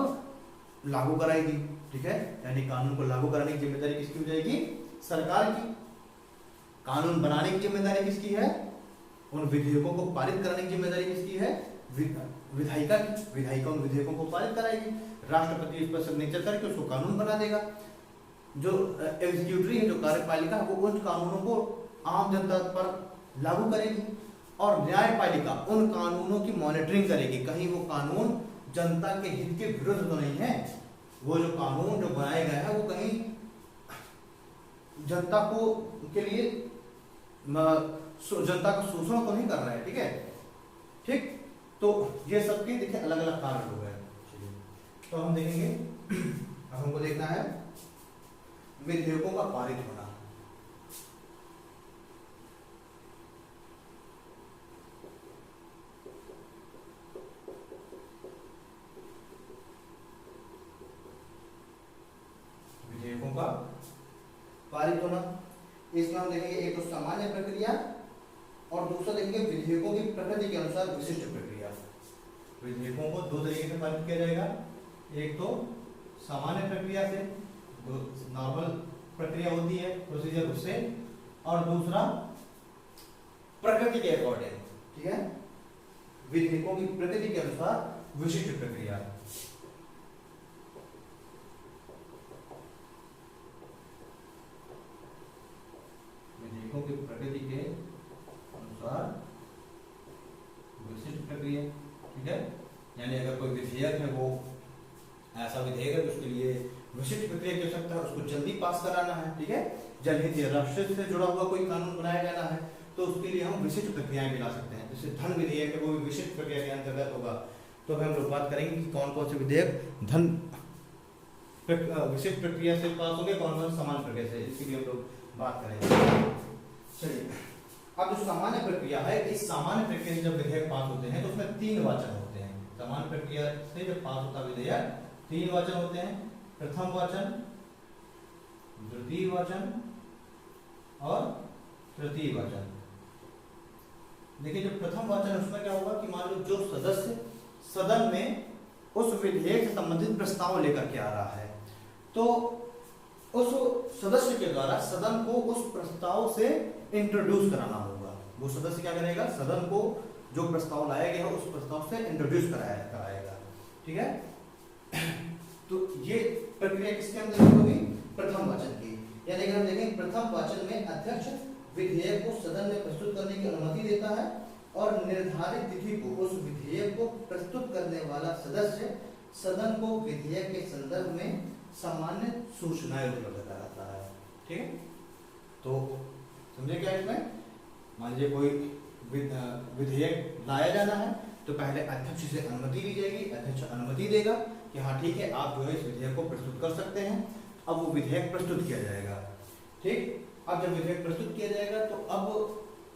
लागू कराएगी। ठीक है, यानी कानून को लागू कराने की जिम्मेदारी किसकी हो जाएगी, सरकार की। कानून बनाने की जिम्मेदारी किसकी है, उन विधेयकों को पारित कराने की जिम्मेदारी किसकी है, विधायिका की। विधायिका उन विधेयकों को पारित कराएगी, राष्ट्रपति इस पर सिग्नेचर करके उसको कानून बना देगा। जो एग्जीक्यूटिव है, जो कार्यपालिका, वो उन कानूनों को आम जनता पर लागू करेगी, और न्यायपालिका उन कानूनों की मॉनिटरिंग करेगी, कहीं वो कानून जनता के हित के विरुद्ध तो नहीं है, वो जो कानून जो बनाए गए हैं वो कहीं जनता को के लिए जनता का शोषण तो नहीं कर रहा है। ठीक है, ठीक, तो ये सबके देखिए अलग अलग कारण हो गए। तो हम देखेंगे, अब हमको देखना है विधेयकों का पारित होना। विधेयकों का पारित होना, इसमें हम देखेंगे एक तो सामान्य प्रक्रिया, और दूसरा देखेंगे विधेयकों की प्रकृति के अनुसार विशिष्ट प्रक्रिया। विधेयकों को दो तरीके से पारित किया जाएगा, एक तो सामान्य प्रक्रिया से, नॉर्मल प्रक्रिया होती है प्रोसीजर उससे, और दूसरा प्रकृति के अकॉर्डिंग। ठीक है, विधेयकों की प्रकृति के अनुसार विशिष्ट प्रक्रिया। विधेयकों की प्रकृति के अनुसार विशिष्ट प्रक्रिया। ठीक है, यानी अगर कोई विधेयक है वो ऐसा विधेयक है उसके लिए विशिष्ट प्रक्रिया की आवश्यकता है, उसको जल्दी पास कराना है, ठीक है, जनहित या राष्ट्र से जुड़ा हुआ कोई कानून बनाया जाना है, तो उसके लिए हम विशिष्ट प्रक्रियाएं भी ला सकते हैं। जैसे धन विधेयक है, वो भी विशिष्ट प्रक्रिया के अंतर्गत होगा। तो हम लोग बात करेंगे कि कौन कौन से विधेयक धन विशिष्ट प्रक्रिया से पास होंगे, कौन कौन सामान्य प्रक्रिया से, इसके लिए हम लोग बात करेंगे। चलिए, अब जो सामान्य प्रक्रिया है, इस सामान्य प्रक्रिया से जब विधेयक पास होते हैं तो उसमें 3 वाचन होते हैं। सामान्य प्रक्रिया से जब पास होता विधेयक 3 वाचन होते हैं, प्रथम वाचन, द्वितीय वाचन और तृतीय वाचन। देखिए, जो प्रथम वाचन उसमें क्या होगा कि मान लो जो सदस्य सदन में उस विधेयक से संबंधित प्रस्ताव लेकर के आ रहा है, तो उस सदस्य के द्वारा सदन को उस प्रस्ताव से इंट्रोड्यूस कराना होगा। वो सदस्य क्या करेगा, सदन को जो प्रस्ताव लाया गया है उस प्रस्ताव से इंट्रोड्यूस कराएगा, ठीक है। तो ये प्रक्रिया किसके अंदर होगी, प्रथम वाचन की। यानी अगर हम देखें, प्रथम वाचन में अध्यक्ष विधेयक को सदन में प्रस्तुत करने की अनुमति देता है और निर्धारित तिथि को उस विधेयक को प्रस्तुत करने वाला सदस्य सदन को विधेयक के संदर्भ में सामान्य सूचनाएं उपलब्ध कराता है, ठीक है। तो समझे क्या इसमें, मान लीजिए कोई विधेयक लाया जाना है तो पहले अध्यक्ष से अनुमति ली जाएगी, अध्यक्ष अनुमति देगा कि हाँ ठीक है, आप जो है इस विधेयक को प्रस्तुत कर सकते हैं। अब वो विधेयक प्रस्तुत किया जाएगा, ठीक। अब जब विधेयक प्रस्तुत किया जाएगा तो अब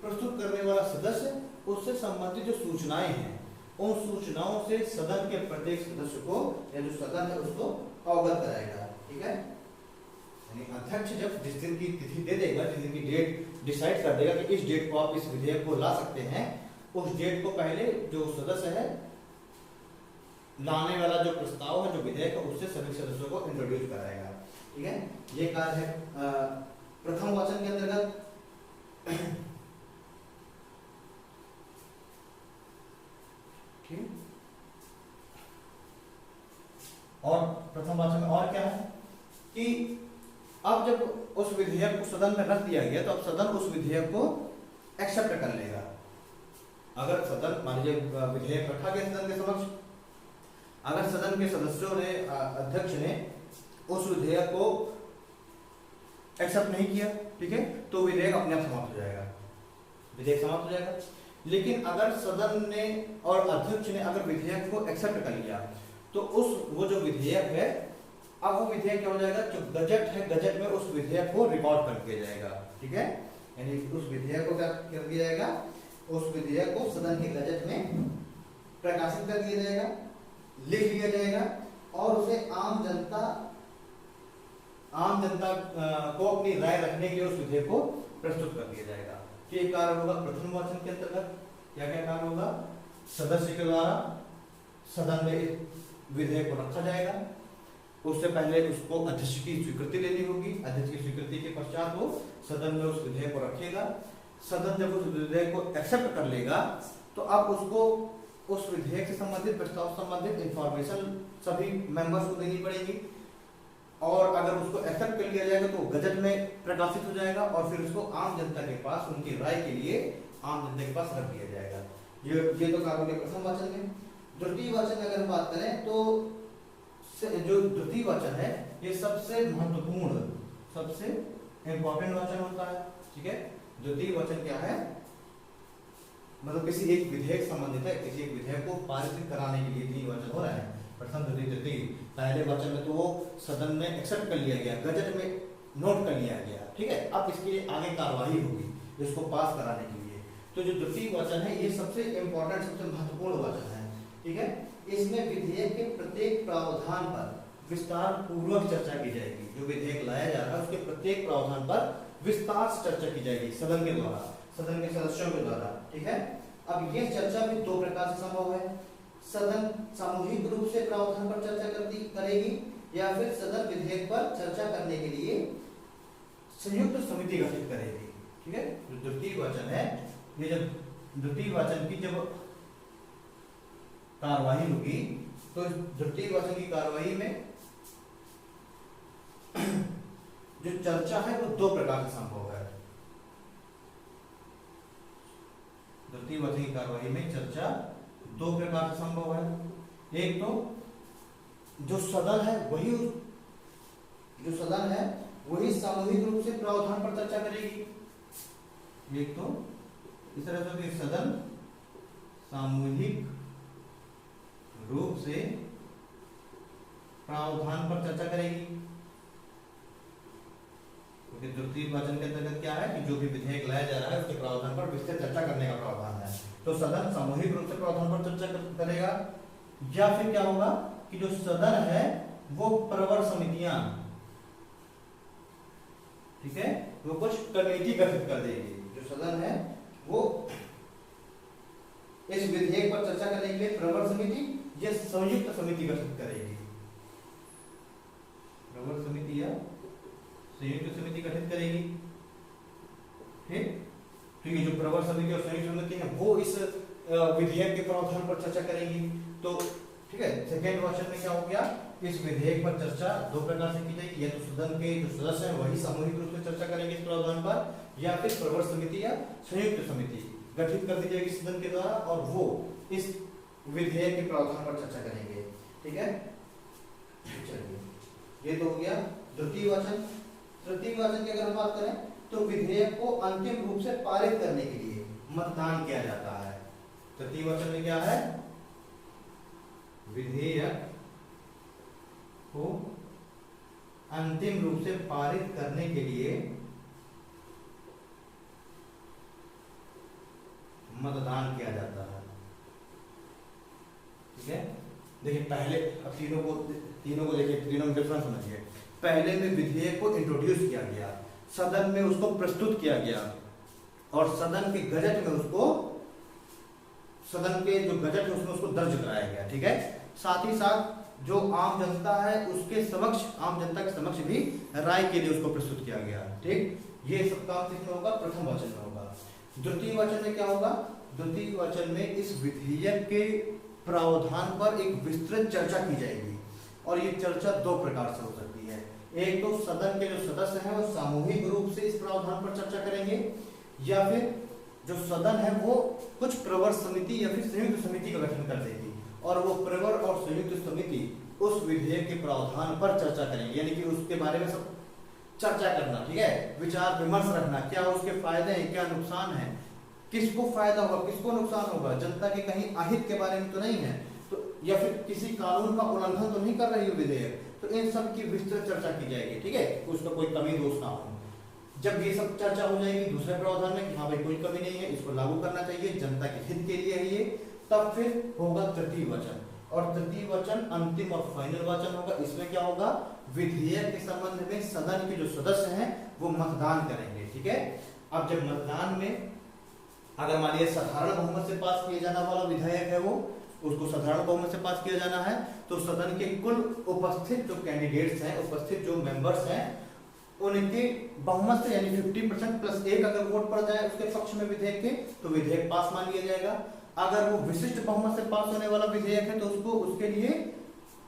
प्रस्तुत करने वाला सदस्य उससे संबंधित जो सूचनाएं हैं उन सूचनाओं से सदन के प्रत्येक सदस्य को या जो सदन है उसको अवगत कराएगा, ठीक है। यानी अध्यक्ष जब जिस दिन की तिथि दे देगा, जिस दिन की डेट डिसाइड कर देगा कि इस डेट को आप इस विधेयक को ला सकते हैं, उस डेट को पहले जो सदस्य है लाने वाला जो प्रस्ताव है, जो विधेयक है, उससे सभी सदस्यों को इंट्रोड्यूस कराएगा, ठीक है। ये कार्य है प्रथम वाचन के अंतर्गत। ठीक, और प्रथम वाचन में और क्या है कि अब जब उस विधेयक को सदन में रख दिया गया तो अब सदन उस विधेयक को एक्सेप्ट कर लेगा। अगर सदन मान लीजिए विधेयक रखा गया सदन के समक्ष, अगर सदन के सदस्यों ने अध्यक्ष ने उस विधेयक को एक्सेप्ट नहीं किया, ठीक है, तो विधेयक अपने आप समाप्त हो जाएगा, विधेयक समाप्त हो जाएगा। लेकिन अगर सदन ने और अध्यक्ष ने अगर विधेयक को एक्सेप्ट कर लिया तो वो जो विधेयक है, अब वो विधेयक क्या हो जाएगा, जो गजट है, गजट में उस विधेयक को रिकॉर्ड कर दिया जाएगा, ठीक है। यानी उस विधेयक को क्या कर दिया जाएगा, उस विधेयक को सदन के गजट में प्रकाशित कर दिया जाएगा, लिख लिया जाएगा और उसे आम जनता को अपनी राय रखने के लिए उस विधेयक को प्रस्तुत कर दिया जाएगा। ये कार्य होगा प्रथम वाचन के अंतर्गत। क्या क्या कार्य होगा, सदस्य के द्वारा सदन में विधेयक को रखा जाएगा, उससे पहले उसको अध्यक्ष की स्वीकृति लेनी होगी, अध्यक्ष की स्वीकृति के पश्चात वो सदन में उस विधेयक को रखेगा। सदन जब उस विधेयक को एक्सेप्ट कर लेगा तो अब उसको उस विधेयक से संबंधित प्रस्ताव संबंधित इंफॉर्मेशन सभी मेंबर्स को देनी पड़ेगी और अगर उसको एक्सेप्ट कर लिया जाएगा तो गजट में प्रकाशित हो जाएगा और फिर उसको आम जनता के पास उनकी राय के लिए आम जनता के पास रख दिया जाएगा। ये तो कार्य हो गया प्रथम वाचन में। द्वितीय वाचन में अगर हम बात करें तो जो द्वितीय वाचन है ये सबसे महत्वपूर्ण, सबसे इंपॉर्टेंट वाचन होता है, ठीक है। द्वितीय वाचन क्या है, मतलब किसी एक विधेयक संबंधित है, किसी एक विधेयक को पारित कराने के लिए 3 वाचन हो रहा है, प्रथम द्वितीय तृतीय। पहले वाचन में तो वो सदन में एक्सेप्ट कर लिया गया, गजट में नोट कर लिया गया, ठीक है। अब इसके लिए आगे कार्यवाही होगी इसको पास कराने के लिए। तो जो द्वितीय वाचन है ये सबसे इंपॉर्टेंट, सबसे महत्वपूर्ण वाचन है, ठीक है। इसमें विधेयक के प्रत्येक प्रावधान पर विस्तार पूर्वक चर्चा की जाएगी। जो विधेयक लाया जा रहा है उसके प्रत्येक प्रावधान पर विस्तार से चर्चा की जाएगी सदन के द्वारा, सदन के सदस्यों के द्वारा, ठीक है। अब यह चर्चा भी 2 प्रकार से संभव है, सदन सामूहिक रूप से प्रावधान पर चर्चा करेगी या फिर सदन विधेयक पर चर्चा करने के लिए संयुक्त समिति गठित करेगी, ठीक है। जो द्वितीय वाचन है, ये जब द्वितीय वाचन की जब कार्यवाही होगी तो द्वितीय वाचन की कार्यवाही में जो चर्चा है वो 2 प्रकार से संभव है। द्वितीय वाचन की कार्यवाही में चर्चा 2 प्रकार से संभव है। एक तो जो सदन है वही जो सदन है वही सामूहिक रूप से प्रावधान पर चर्चा करेगी। एक तो इस तरह से होती है, सदन सामूहिक रूप से प्रावधान पर चर्चा करेगी। क्योंकि द्वितीय वचन के अंतर्गत क्या है कि जो भी विधेयक लाया जा रहा है उसके प्रावधान पर विस्तृत चर्चा करने का प्रावधान है। तो सदन सामूहिक रूप से प्रावधान पर चर्चा करेगा। या फिर क्या होगा कि जो सदन है वो प्रवर समितियां, ठीक है, वो कुछ कमेटी गठित कर देगी। जो सदन है वो इस विधेयक पर चर्चा करने के लिए प्रवर समिति या संयुक्त समिति गठित करेगी। प्रवर समिति या संयुक्त समिति गठित करेगी। ठीक, तो ये जो प्रवर समिति और संयुक्त समिति है वो इस विधेयक के प्रावधान पर चर्चा करेगी। तो ठीक है, सेकेंड क्वेश्चन में क्या हो गया, इस विधेयक पर चर्चा दो प्रकार से की जाएगी, या तो सदन के जो सदस्य हैं वही सामूहिक रूप से चर्चा करेंगे इस प्रावधान पर, या फिर प्रवर समिति या संयुक्त समिति गठित कर दी जाएगी सदन के द्वारा और वो इस विधेयक के प्रावधान पर चर्चा करेंगे। ठीक है, चलिए ये तो हो गया द्वितीय वचन। तृतीय वचन की अगर हम बात करें तो विधेयक को अंतिम रूप से पारित करने के लिए मतदान किया जाता है। तृतीय वचन में क्या है, विधेयक को अंतिम रूप से पारित करने के लिए मतदान किया जाता है। ठीक है, देखिए पहले अब तीनों को देखिए, तीनों में डिफरेंस समझिए। पहले में विधेयक को इंट्रोड्यूस किया गया, सदन में उसको प्रस्तुत किया गया और सदन के गजट में उसको, सदन के जो गजट है उसमें उसको दर्ज कराया गया। ठीक है, साथ ही साथ जो आम जनता है उसके समक्ष, आम जनता के समक्ष भी राय के लिए उसको प्रस्तुत किया गया। ठीक, ये सब काम किसमें होगा, प्रथम वचन में होगा। द्वितीय वचन में क्या होगा, द्वितीय वचन में इस विधेयक के प्रावधान पर एक विस्तृत चर्चा की जाएगी और ये चर्चा दो प्रकार से हो सकती है। एक तो सदन के जो सदस्य हैं वो सामूहिक रूप से इस प्रावधान पर चर्चा करेंगे, या फिर जो सदन है वो कुछ प्रवर समिति या फिर संयुक्त समिति का गठन कर देगी और वो प्रवर और संयुक्त समिति उस विधेयक के प्रावधान पर चर्चा करेंगे, यानी कि उसके बारे में सब चर्चा करना। ठीक है, विचार विमर्श रखना, क्या उसके फायदे हैं, क्या नुकसान है, किसको फायदा होगा, किसको नुकसान होगा, जनता के कहीं अहित के बारे में तो नहीं है, तो या फिर किसी कानून का उल्लंघन तो नहीं कर रही है विधेयक, तो इन सब की विस्तृत चर्चा की जाएगी। ठीक है, उसका कोई कमी दोष ना हो। जब ये सब चर्चा हो जाएगी दूसरे प्रावधान में कि हाँ भाई कोई कमी नहीं है, इसको लागू करना चाहिए, जनता के हित के लिए है ये, तब फिर होगा तृतीय वचन। और तृतीय वचन अंतिम और फाइनल वचन होगा। इसमें क्या होगा, विधेयक के संबंध में सदन के जो सदस्य हैं वो मतदान करेंगे। ठीक है, अब जब मतदान में अगर मान लीजिए साधारण बहुमत से पास किया जाने वाला विधेयक है वो, उसको साधारण बहुमत से पास किया जाना है, तो सदन के कुल उपस्थित जो कैंडिडेट्स हैं, उपस्थित जो मेंबर्स हैं, उनके बहुमत से यानी 50% प्लस 1 अगर वोट पड़ जाए उसके पक्ष में विधेयक के, तो विधेयक पास मान लिया जाएगा। अगर वो विशिष्ट बहुमत से पास होने वाला विधेयक है तो उसको, उसके लिए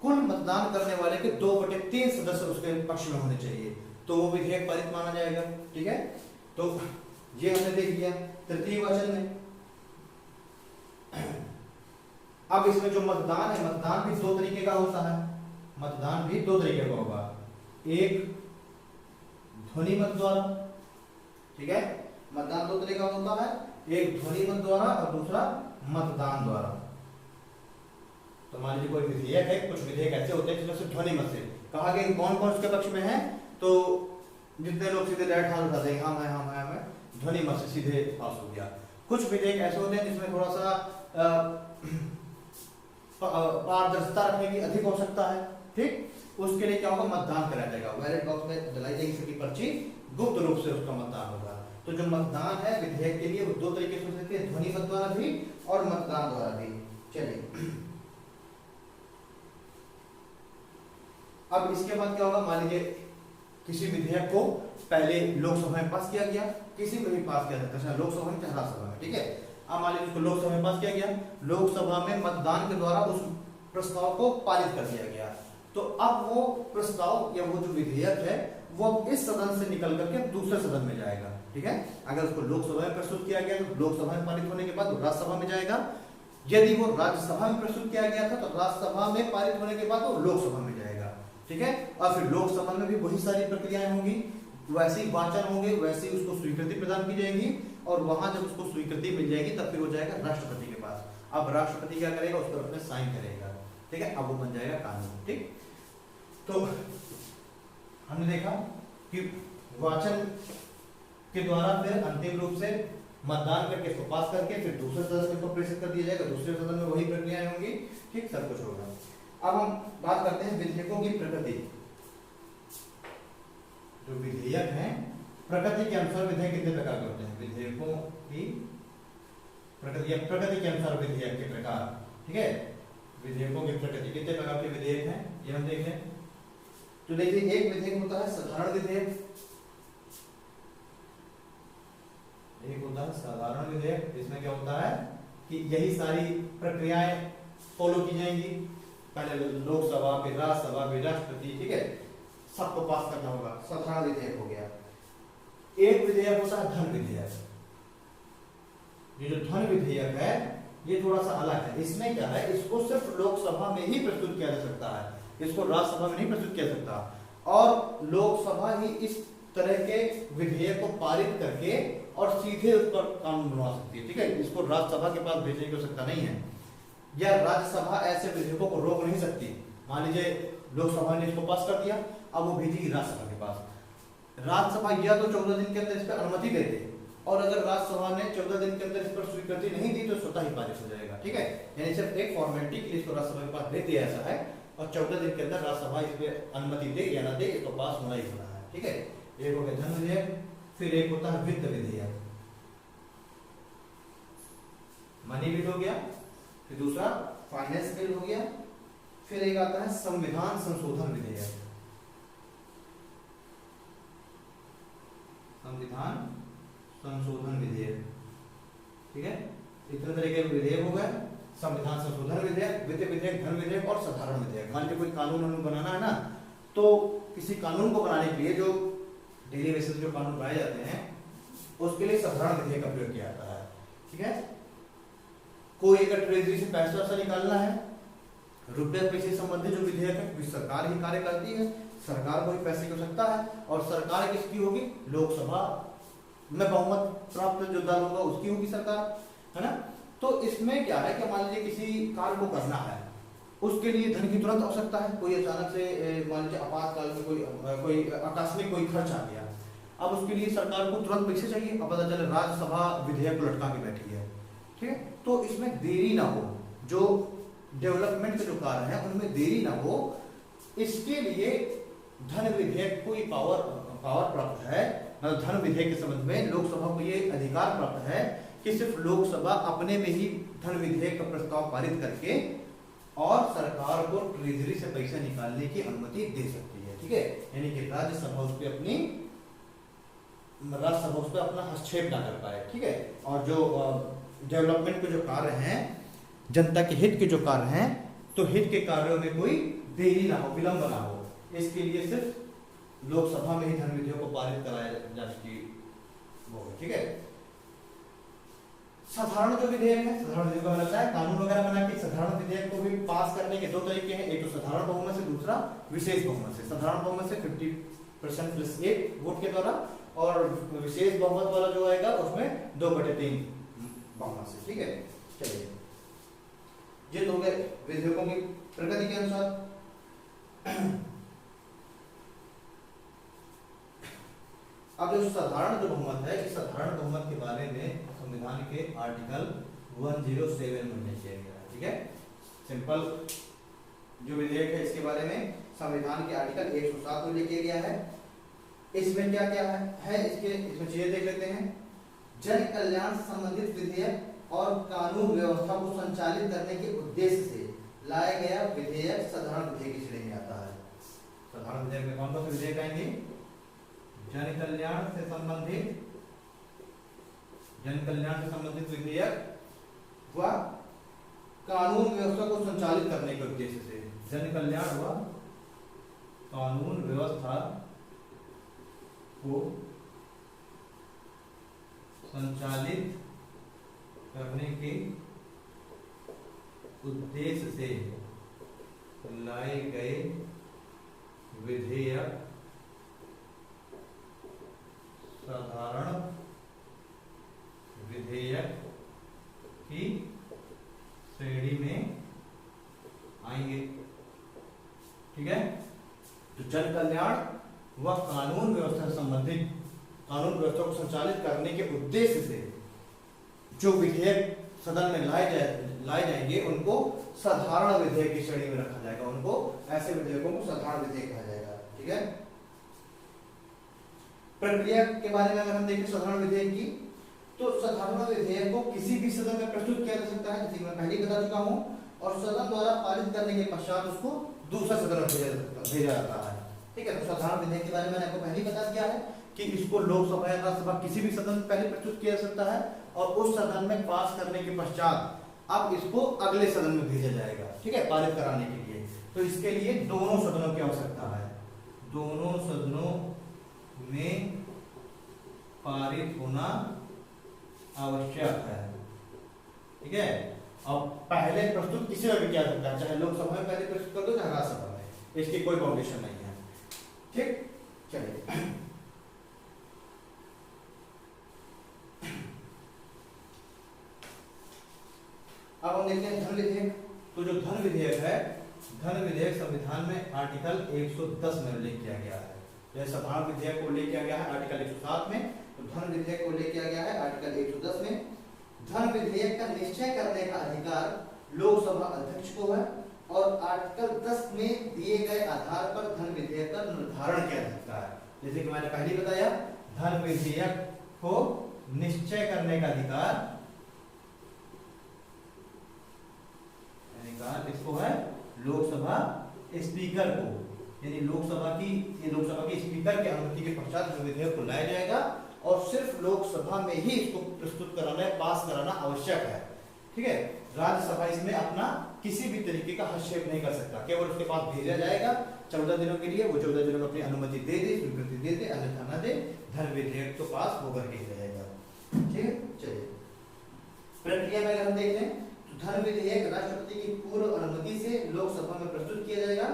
कुल मतदान करने वाले के 2/3 सदस्य उसके पक्ष में होने चाहिए, तो वो विधेयक पारित माना जाएगा। ठीक है, तो ये हमने देख लिया तृतीय वचन में। अब इसमें जो मतदान है, मतदान भी दो तरीके का होता है, मतदान भी दो तरीके का होगा, एक ध्वनि मत द्वारा। ठीक है, मतदान दो तरीके का होता है, एक ध्वनि मत द्वारा और दूसरा मतदान द्वारा। तो मान लीजिए कोई विधेयक है, कुछ विधेयक ऐसे होते हैं जिसमें से ध्वनि मत से कहा गया कौन कौन उसके पक्ष में है, तो जितने लोग सीधे डायरेक्ट हाथ उठा देंगे हाँ मैं, ध्वनि मत से सीधे पास हो गया। कुछ विधेयक ऐसे होते हैं जिसमें थोड़ा सा पारदर्शिता रखने की अधिक आवश्यकता है। ठीक, उसके लिए क्या होगा, मतदान कराया जाएगा, बैलेट बॉक्स में डलाई जाएगी सबकी पर्ची, गुप्त रूप से उसका मतदान होगा। तो जो मतदान है विधेयक के लिए वो दो तरीके से हो सकते हैं, ध्वनि मत द्वारा भी और मतदान द्वारा भी। चलिए अब इसके बाद क्या होगा, मान लीजिए किसी विधेयक को पहले लोकसभा में पास किया गया, किसी में भी पास किया जाता है, लोकसभा में चाहे राज्यसभा में। ठीक है, अब मान लीजिए उसको लोकसभा में पास किया गया, लोकसभा में मतदान के द्वारा उस प्रस्ताव को पारित कर दिया गया, तो अब वो प्रस्ताव या वो जो विधेयक है वो इस सदन से निकल करके दूसरे सदन में जाएगा। ठीक है, अगर उसको लोकसभा में प्रस्तुत किया गया तो लोकसभा में पारित होने के बाद राज्यसभा में जाएगा, यदि वो राज्यसभा में प्रस्तुत किया गया था तो राज्यसभा में पारित होने के बाद वो लोकसभा में जाएगा। ठीक है। और फिर लोकसभा में भी वही सारी प्रक्रियाएं होंगी, वैसे ही वाचन होंगे, वैसे ही उसको स्वीकृति प्रदान की जाएगी, और वहां जब उसको स्वीकृति मिल जाएगी तब फिर वो जाएगा राष्ट्रपति के पास। अब राष्ट्रपति क्या करेगा, उस पर अपने साइन करेगा, ठीक है। अब वो बन जाएगा कानून, ठीक। तो हमने देखा कि वाचन के द्वारा फिर अंतिम रूप से मतदान करके इसको पास करके फिर दूसरे सदन में इसको प्रेषित कर दिया जाएगा, दूसरे सदन में वही प्रक्रियाएं होंगी, ठीक, सब कुछ होगा। अब हम बात करते हैं विधेयकों की प्रकृति। जो विधेयक हैं, प्रकृति के अनुसार विधेयक कितने प्रकार के होते हैं? विधेयकों की प्रकृति या प्रकृति के अनुसार विधेयक के प्रकार, ठीक है। विधेयकों की प्रकृति, कितने प्रकार के विधेयक हैं ये हम देख लें। तो देखिए, एक विधेयक होता है साधारण विधेयक, एक होता है साधारण विधेयक। इसमें क्या होता है कि यही सारी प्रक्रियाएं फॉलो की जाएंगी, पहले लोकसभा, फिर राज्यसभा, फिर राष्ट्रपति, ठीक है, सबको पास करना होगा, साधारण विधेयक हो गया। एक विधेयक होता है धन विधेयक। ये जो धन विधेयक है ये थोड़ा सा अलग है। इसमें क्या है, इसको सिर्फ लोकसभा में ही प्रस्तुत किया जा सकता है, इसको राज्यसभा में नहीं प्रस्तुत किया जा सकता, और लोकसभा ही इस तरह के विधेयक को पारित करके और सीधे उस पर कानून बनवा सकती है, ठीक है। इसको राज्यसभा के पास भेजने की आवश्यकता नहीं है, या राज्यसभा ऐसे विधेयकों को रोक नहीं सकती। मान लीजिए लोकसभा ने इसको पास कर दिया, अब वो भेजेगी राज्यसभा के पास। राज्यसभा या तो 14 दिन के अंदर इस पर अनुमति दे दे, और अगर राज्यसभा ने 14 दिन के अंदर इस पर स्वीकृति नहीं दी तो स्वतः ही पारित हो जाएगा, ठीक है। यानी सिर्फ एक फॉर्मेलिटी के लिए इसको राज्यसभा के पास भेज दिया ऐसा है, और 14 दिन के अंदर राज्यसभा इस पर अनुमति दे या ना दे, इसको पास होना ही होना है, ठीक है। एक हो गया धन विधेयक, फिर एक होता है वित्त विधेयक, मनी बिल हो गया, फिर दूसरा फाइनेंस बिल हो गया, फिर एक आता है संविधान संशोधन विधेयक, संविधान संशोधन विधेयक, ठीक है। इतने तरह के विधेयक हो गए, संविधान संशोधन विधेयक, वित्त विधेयक, धन विधेयक और साधारण विधेयक। मान लीजिए कोई कानून बनाना है ना, तो किसी कानून को बनाने के लिए जो डेली बेसिस जो कानून बनाए जाते हैं उसके लिए साधारण विधेयक का प्रयोग किया जाता है, ठीक है। कोई अगर ट्रेजरी से पैसा निकालना है, रुपये पैसे संबंधित जो विधेयक है सरकार ही कार्य करती है, सरकार को ही पैसे की आवश्यकता है, और सरकार किसकी होगी, लोकसभा में बहुमत प्राप्त जो दल होगा उसकी होगी सरकार, है ना। तो इसमें क्या है कि मान लीजिए किसी कार्य को करना है, उसके लिए धन की तुरंत आवश्यकता है। कोई अचानक से मान लीजिए आपातकाल में कोई आकस्मिक कोई खर्च आ गया, अब उसके लिए सरकार को तुरंत पैसे चाहिए, अब पता चले राज्यसभा विधेयक को लटका के बैठी है, ठीक है। तो इसमें देरी ना हो, जो डेवलपमेंट के जो कार्य है उनमें देरी ना हो, इसके लिए धन विधेयक को पावर प्राप्त है। मतलब धन विधेयक के संबंध में लोकसभा को ये अधिकार प्राप्त है कि सिर्फ लोकसभा अपने में ही धन विधेयक का प्रस्ताव पारित करके और सरकार को ट्रेजरी से पैसा निकालने की अनुमति दे सकती है, ठीक है। यानी कि राज्यसभा उस पर अपना हस्तक्षेप ना कर पाए, ठीक है। और जो डेवलपमेंट के जो कार्य हैं, जनता के हित के जो कार्य हैं, तो हित के कार्यों में कोई देरी ना हो, विलंब ना हो, इसके लिए सिर्फ लोकसभा में ही धन विधेयक को पारित कराया जा सके, ठीक है। साधारण जो विधेयक है, साधारण विधेयक का मतलब है कानून वगैरह बना के साधारण विधेयक को भी पास करने के दो तरीके हैं, एक तो साधारण बहुमत से, दूसरा विशेष बहुमत से। साधारण बहुमत से 50% प्लस 1 वोट के द्वारा, और विशेष बहुमत वाला जो आएगा उसमें 2/3 बहुमत से, ठीक है। चलिए, ये तो हो गए विधेयकों की प्रगति के अनुसार। अब जो साधारण जो बहुमत है, इस साधारण बहुमत के बारे में संविधान के आर्टिकल 107 में उल्लेख किया गया है, ठीक है। सिंपल जो विधेयक है इसके बारे में संविधान के आर्टिकल 107 में उल्लेख किया गया है। इसमें क्या क्या है इसमें चीजें देख लेते हैं। जन कल्याण से संबंधित विधेयक और कानून व्यवस्था को संचालित करने के उद्देश्य से लाया गया विधेयक साधारण विधेयक की श्रेणी में आता है। साधारण विधेयक में कौन कौन से विधेयक आएंगे? जन कल्याण से संबंधित विधेयक व कानून व्यवस्था को संचालित करने के उद्देश्य से। जन कल्याण व कानून व्यवस्था को संचालित करने के उद्देश्य से लाए गए तो जन कल्याण व कानून व्यवस्था से संबंधित कानून व्यवस्था को संचालित करने के उद्देश्य से जो विधेयक सदन में लाए जाएंगे उनको साधारण विधेयक की श्रेणी में रखा जाएगा। उनको ऐसे विधेयकों को साधारण विधेयक कहा जाएगा। ठीक है, प्रक्रिया के बारे में अगर हम देखें साधारण विधेयक की, तो साधारण विधेयक को किसी भी सदन में प्रस्तुत किया जा सकता है, जैसे मैं पहले ही बता चुका हूं, और सदन द्वारा पारित करने के पश्चात उसको दूसरा सदन में भेजा जाता है। ठीक है, तो साधारण विधेयक के बारे में मैंने आपको पहले ही बता दिया है कि इसको लोकसभा या राज्यसभा किसी भी सदन में पहले प्रस्तुत किया जा सकता है, और उस सदन में पास करने के पश्चात अब इसको अगले सदन में भेजा जाएगा। ठीक है, पारित कराने के लिए। तो इसके लिए दोनों सदनों की आवश्यकता है, दोनों सदनों में पारित होना आवश्यक है। ठीक है, अब पहले प्रस्तुत किसी में भी किया सकता है, चाहे लोकसभा में पहले प्रस्तुत कर दो चाहे राज्यसभा में, इसकी कोई बाउंडेशन नहीं है। ठीक, चलिए अब हम देखते हैं धन विधेयक। तो जो धन विधेयक है, धन विधेयक संविधान में आर्टिकल 110 में उल्लेख किया गया है। जैसे साधारण विधेयक को उल्लेख किया गया है आर्टिकल 107 में, तो धन विधेयक को उल्लेख किया गया है आर्टिकल 110 में। धन विधेयक का निश्चय करने का अधिकार लोकसभा अध्यक्ष को है, और आर्टिकल 10 में दिए गए आधार पर धन विधेयक का निर्धारण किया जाता है। जैसे कि मैंने पहले बताया, धन विधेयक को निश्चय करने का अधिकार इसको है लोकसभा स्पीकर को, यानी लोकसभा की स्पीकर की अनुमति के पश्चात धन विधेयक को लाया जाएगा, और सिर्फ लोकसभा में ही इसको प्रस्तुत कराना, पास कराना आवश्यक है। ठीक है, राज्यसभा इसमें अपना किसी भी तरीके का हस्तक्षेप नहीं कर सकता, केवल उसके पास भेजा जाएगा 14 दिनों के लिए, वो 14 दिनों में अपनी अनुमति दे दे, स्वीकृति दे दे, अन्यथा न दे, धन विधेयक तो पास होकर ही रहेगा। ठीक है, चलिए प्रक्रिया में अगर हम देखें, धन विधेयक राष्ट्रपति की पूर्व अनुमति से लोकसभा में प्रस्तुत किया जाएगा,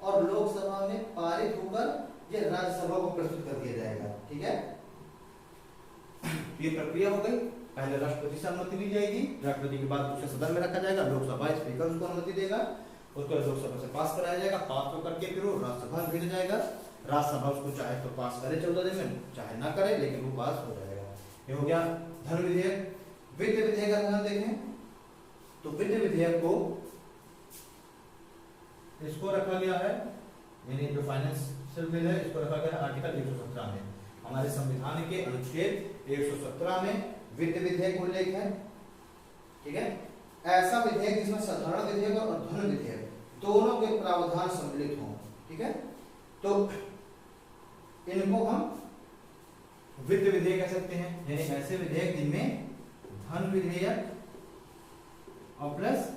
और लोकसभा में पारित होकर यह राज्यसभा को प्रस्तुत कर दिया जाएगा। ठीक है, ये प्रक्रिया हो गई। पहले राष्ट्रपति से अनुमति ली जाएगी, राष्ट्रपति के बाद दूसरे सदन में रखा जाएगा, लोकसभा स्पीकर उसको अनुमति देगा, उसको लोकसभा से पास कराया जाएगा, पास होकर के फिर वो राज्यसभा में भेजा जाएगा। राज्यसभा उसको चाहे तो पास करे 14 दिन में, चाहे ना करे, लेकिन वो पास हो जाएगा। ये हो गया धन विधेयक। वित्त विधेयक अगर हम देखें, तो वित्त विधेयक को इसको रखा गया है, यानी जो फाइनेंशियल बिल है इसको रखा गया है आर्टिकल 117 में। हमारे संविधान के अनुच्छेद 117 में वित्त विधेयक उल्लेख है। ठीक है, ऐसा विधेयक जिसमें साधारण विधेयक और धन विधेयक दोनों के प्रावधान सम्मिलित हों। ठीक है, तो इनको हम वित्त विधेयक कह सकते हैं, यानी ऐसे विधेयक जिनमें धन विधेयक और प्लस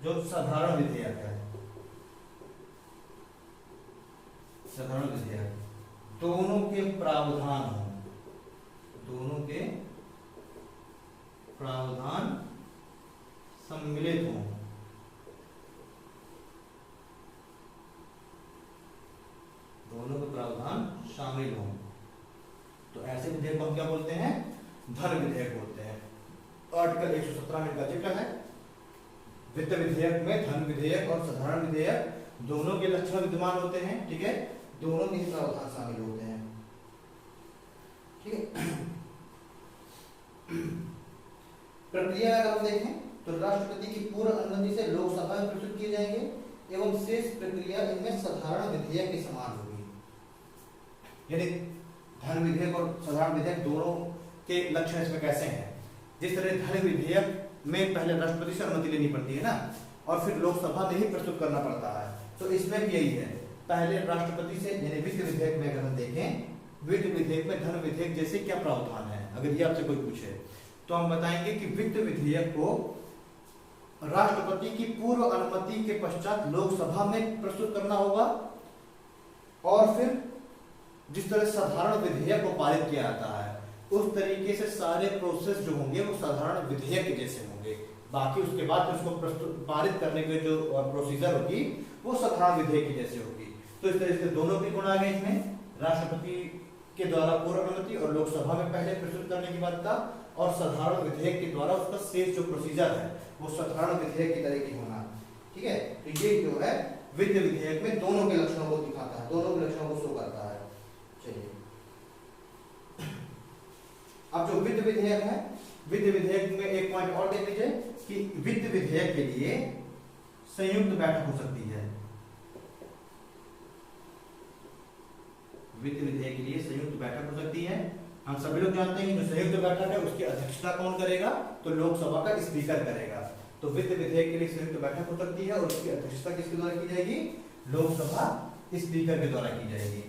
जो साधारण विधेयक है, साधारण विधेयक दोनों के प्रावधान हो, दोनों के प्रावधान सम्मिलित हों। दोनों के प्रावधान शामिल हों, तो ऐसे विधेयक को हम क्या बोलते हैं? धन विधेयक बोलते हैं। आर्टिकल 117 में इनका जिक्र है। वित्त विधेयक में धन विधेयक और साधारण विधेयक दोनों के लक्षण विद्यमान होते हैं। ठीक है, दोनों के प्रावधान शामिल होते हैं। ठीक है, प्रक्रिया अगर हम देखें तो राष्ट्रपति की पूर्व अनुमति से लोकसभा में प्रस्तुत किए जाएंगे एवं शेष प्रक्रिया इनमें साधारण विधेयक के समान होगी। यानी धन विधेयक और साधारण विधेयक दोनों के लक्षण इसमें कैसे हैं? जिस तरह धन विधेयक में पहले राष्ट्रपति से अनुमति लेनी पड़ती है ना, और फिर लोकसभा में ही प्रस्तुत करना पड़ता है, तो इसमें भी यही है। पहले राष्ट्रपति से, यानी वित्त विधेयक में अगर हम देखें, वित्त विधेयक में धन विधेयक जैसे क्या प्रावधान है, अगर ये आपसे कोई पूछे तो हम बताएंगे कि वित्त विधेयक को राष्ट्रपति की पूर्व अनुमति के पश्चात लोकसभा में प्रस्तुत करना होगा, और फिर जिस तरह साधारण विधेयक को पारित किया जाता है उस तरीके से सारे प्रोसेस जो होंगे वो साधारण विधेयक के जैसे होंगे। बाकी उसके बाद उसको प्रस्तुत पारित करने के जो प्रोसीजर होगी वो साधारण विधेयक की जैसे होगी। तो इस तरह से दोनों के गुण आ गए इसमें, राष्ट्रपति के द्वारा पूर्व अनुमति और लोकसभा में पहले प्रस्तुत करने की बाध्यता, और साधारण विधेयक के द्वारा उसका शेष जो प्रोसीजर है वो साधारण विधेयक की तरह की होना। ठीक है, तो ये जो है वित्त विधेयक में दोनों के लक्षणों को दिखाता है, दोनों के विधेयक है, वित्त विधेयक में एक पॉइंट और देख लीजिए कि वित्त विधेयक के लिए संयुक्त बैठक हो सकती है। वित्त विधेयक के लिए संयुक्त बैठक हो सकती है। हम सभी लोग जानते हैं कि जो संयुक्त बैठक है उसकी अध्यक्षता कौन करेगा, तो लोकसभा का स्पीकर करेगा। तो वित्त विधेयक के लिए संयुक्त बैठक हो सकती है और उसकी अध्यक्षता किसके द्वारा की जाएगी, लोकसभा स्पीकर के द्वारा की जाएगी।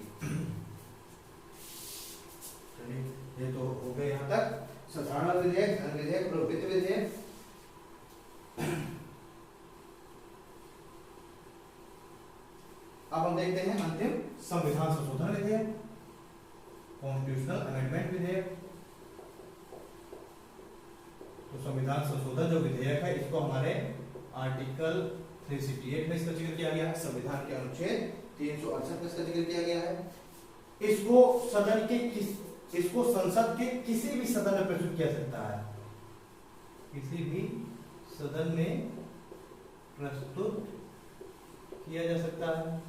ये तो हो गए यहाँ तक साधारण विधेयक, धन विधेयक और वित्त विधेयक। अब हम देखते हैं अंतिम संविधान संशोधन विधेयक, कॉन्स्टिट्यूशनल अमेंडमेंट विधेयक। तो संविधान संशोधन जो विधेयक है इसको हमारे आर्टिकल 368 में इसका जिक्र किया गया है, संविधान के अनुच्छेद 368 में इसका जिक्र किया गया है। इसको संसद के किसी भी सदन में प्रस्तुत किया सकता है, किसी भी सदन में प्रस्तुत किया जा सकता है।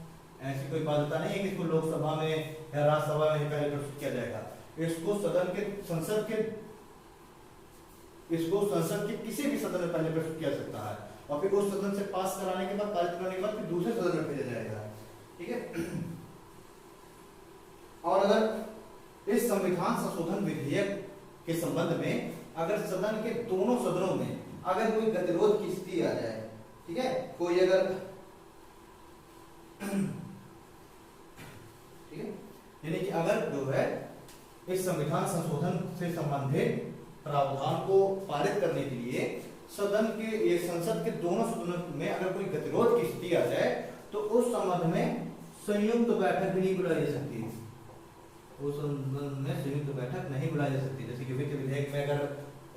ऐसी कोई बाध्यता नहीं है कि इसको लोकसभा में या राज्यसभा में पहले प्रस्तुत किया जाएगा। इसको संसद के किसी भी सदन में पहले प्रस्तुत किया सकता है और फिर उस सदन से पास कराने के बाद, पारित कराने के बाद फिर दूसरे सदन में भेजा जाएगा। ठीक है। और अगर इस संविधान संशोधन विधेयक के संबंध में अगर सदन के दोनों सदनों में अगर कोई गतिरोध की स्थिति आ जाए, ठीक है, कोई अगर, ठीक है, यानी कि अगर जो है इस संविधान संशोधन से संबंधित प्रावधान को पारित करने के लिए सदन के, ये संसद के दोनों सदनों में अगर कोई गतिरोध की स्थिति आ जाए तो उस संबंध में संयुक्त बैठक भी नहीं बुलाई जा सकती। उस संबंध में संयुक्त बैठक नहीं बुलाई जा सकती। जैसे कि वित्त विधेयक में अगर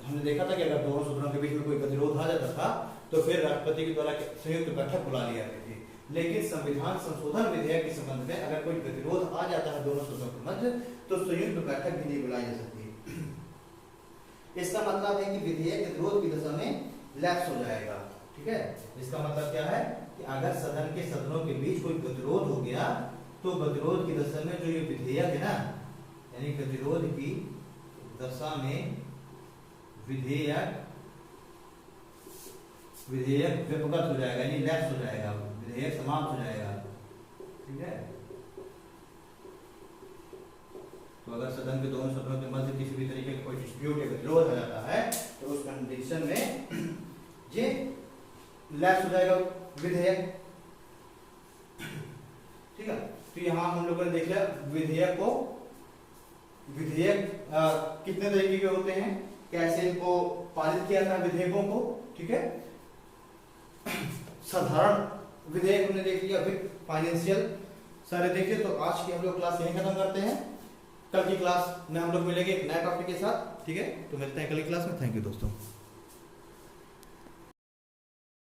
हमने देखा था कि अगर दोनों सदनों के बीच में कोई गतिरोध आ जाता था तो फिर राष्ट्रपति के द्वारा संयुक्त बैठक बुला ली जाती थी। लेकिन संविधान संशोधन विधेयक के संबंध में अगर कोई गतिरोध आ जाता है दोनों सदनों के मध्य तो संयुक्त बैठक भी नहीं बुलाई जा सकती। इसका मतलब है कि विधेयक गतिरोध की दशा में लैप्स हो जाएगा। ठीक है, इसका मतलब क्या है कि अगर सदन के सदनों के बीच कोई गतिरोध हो गया तो गतिरोध की दशा में जो ये विधेयक है ना, यानी गतिरोध की दशा में विधेयक व्यपगत हो जाएगा, यानी लैप्स हो जाएगा, विधेयक समाप्त हो जाएगा। ठीक है, तो अगर सदन के दोनों सदनों के मध्य किसी भी तरीके का कोई डिस्प्यूट या गतिरोध आ जाता है तो उस कंडीशन में ये लैप्स हो जाएगा विधेयक। ठीक है, तो यहाँ हम लोगों ने देख लिया विधेयक कितने तरीके के होते हैं, कैसे इनको पारित किया था विधेयकों को। ठीक है, साधारण विधेयक हमने देख लिया, फिर फाइनेंशियल सारे देखिए। तो आज की हम लोग क्लास यहीं खत्म करते हैं। कल की क्लास में हम लोग मिलेंगे एक नए टॉपिक के साथ। ठीक है, तो मिलते हैं कल की क्लास में। थैंक यू दोस्तों।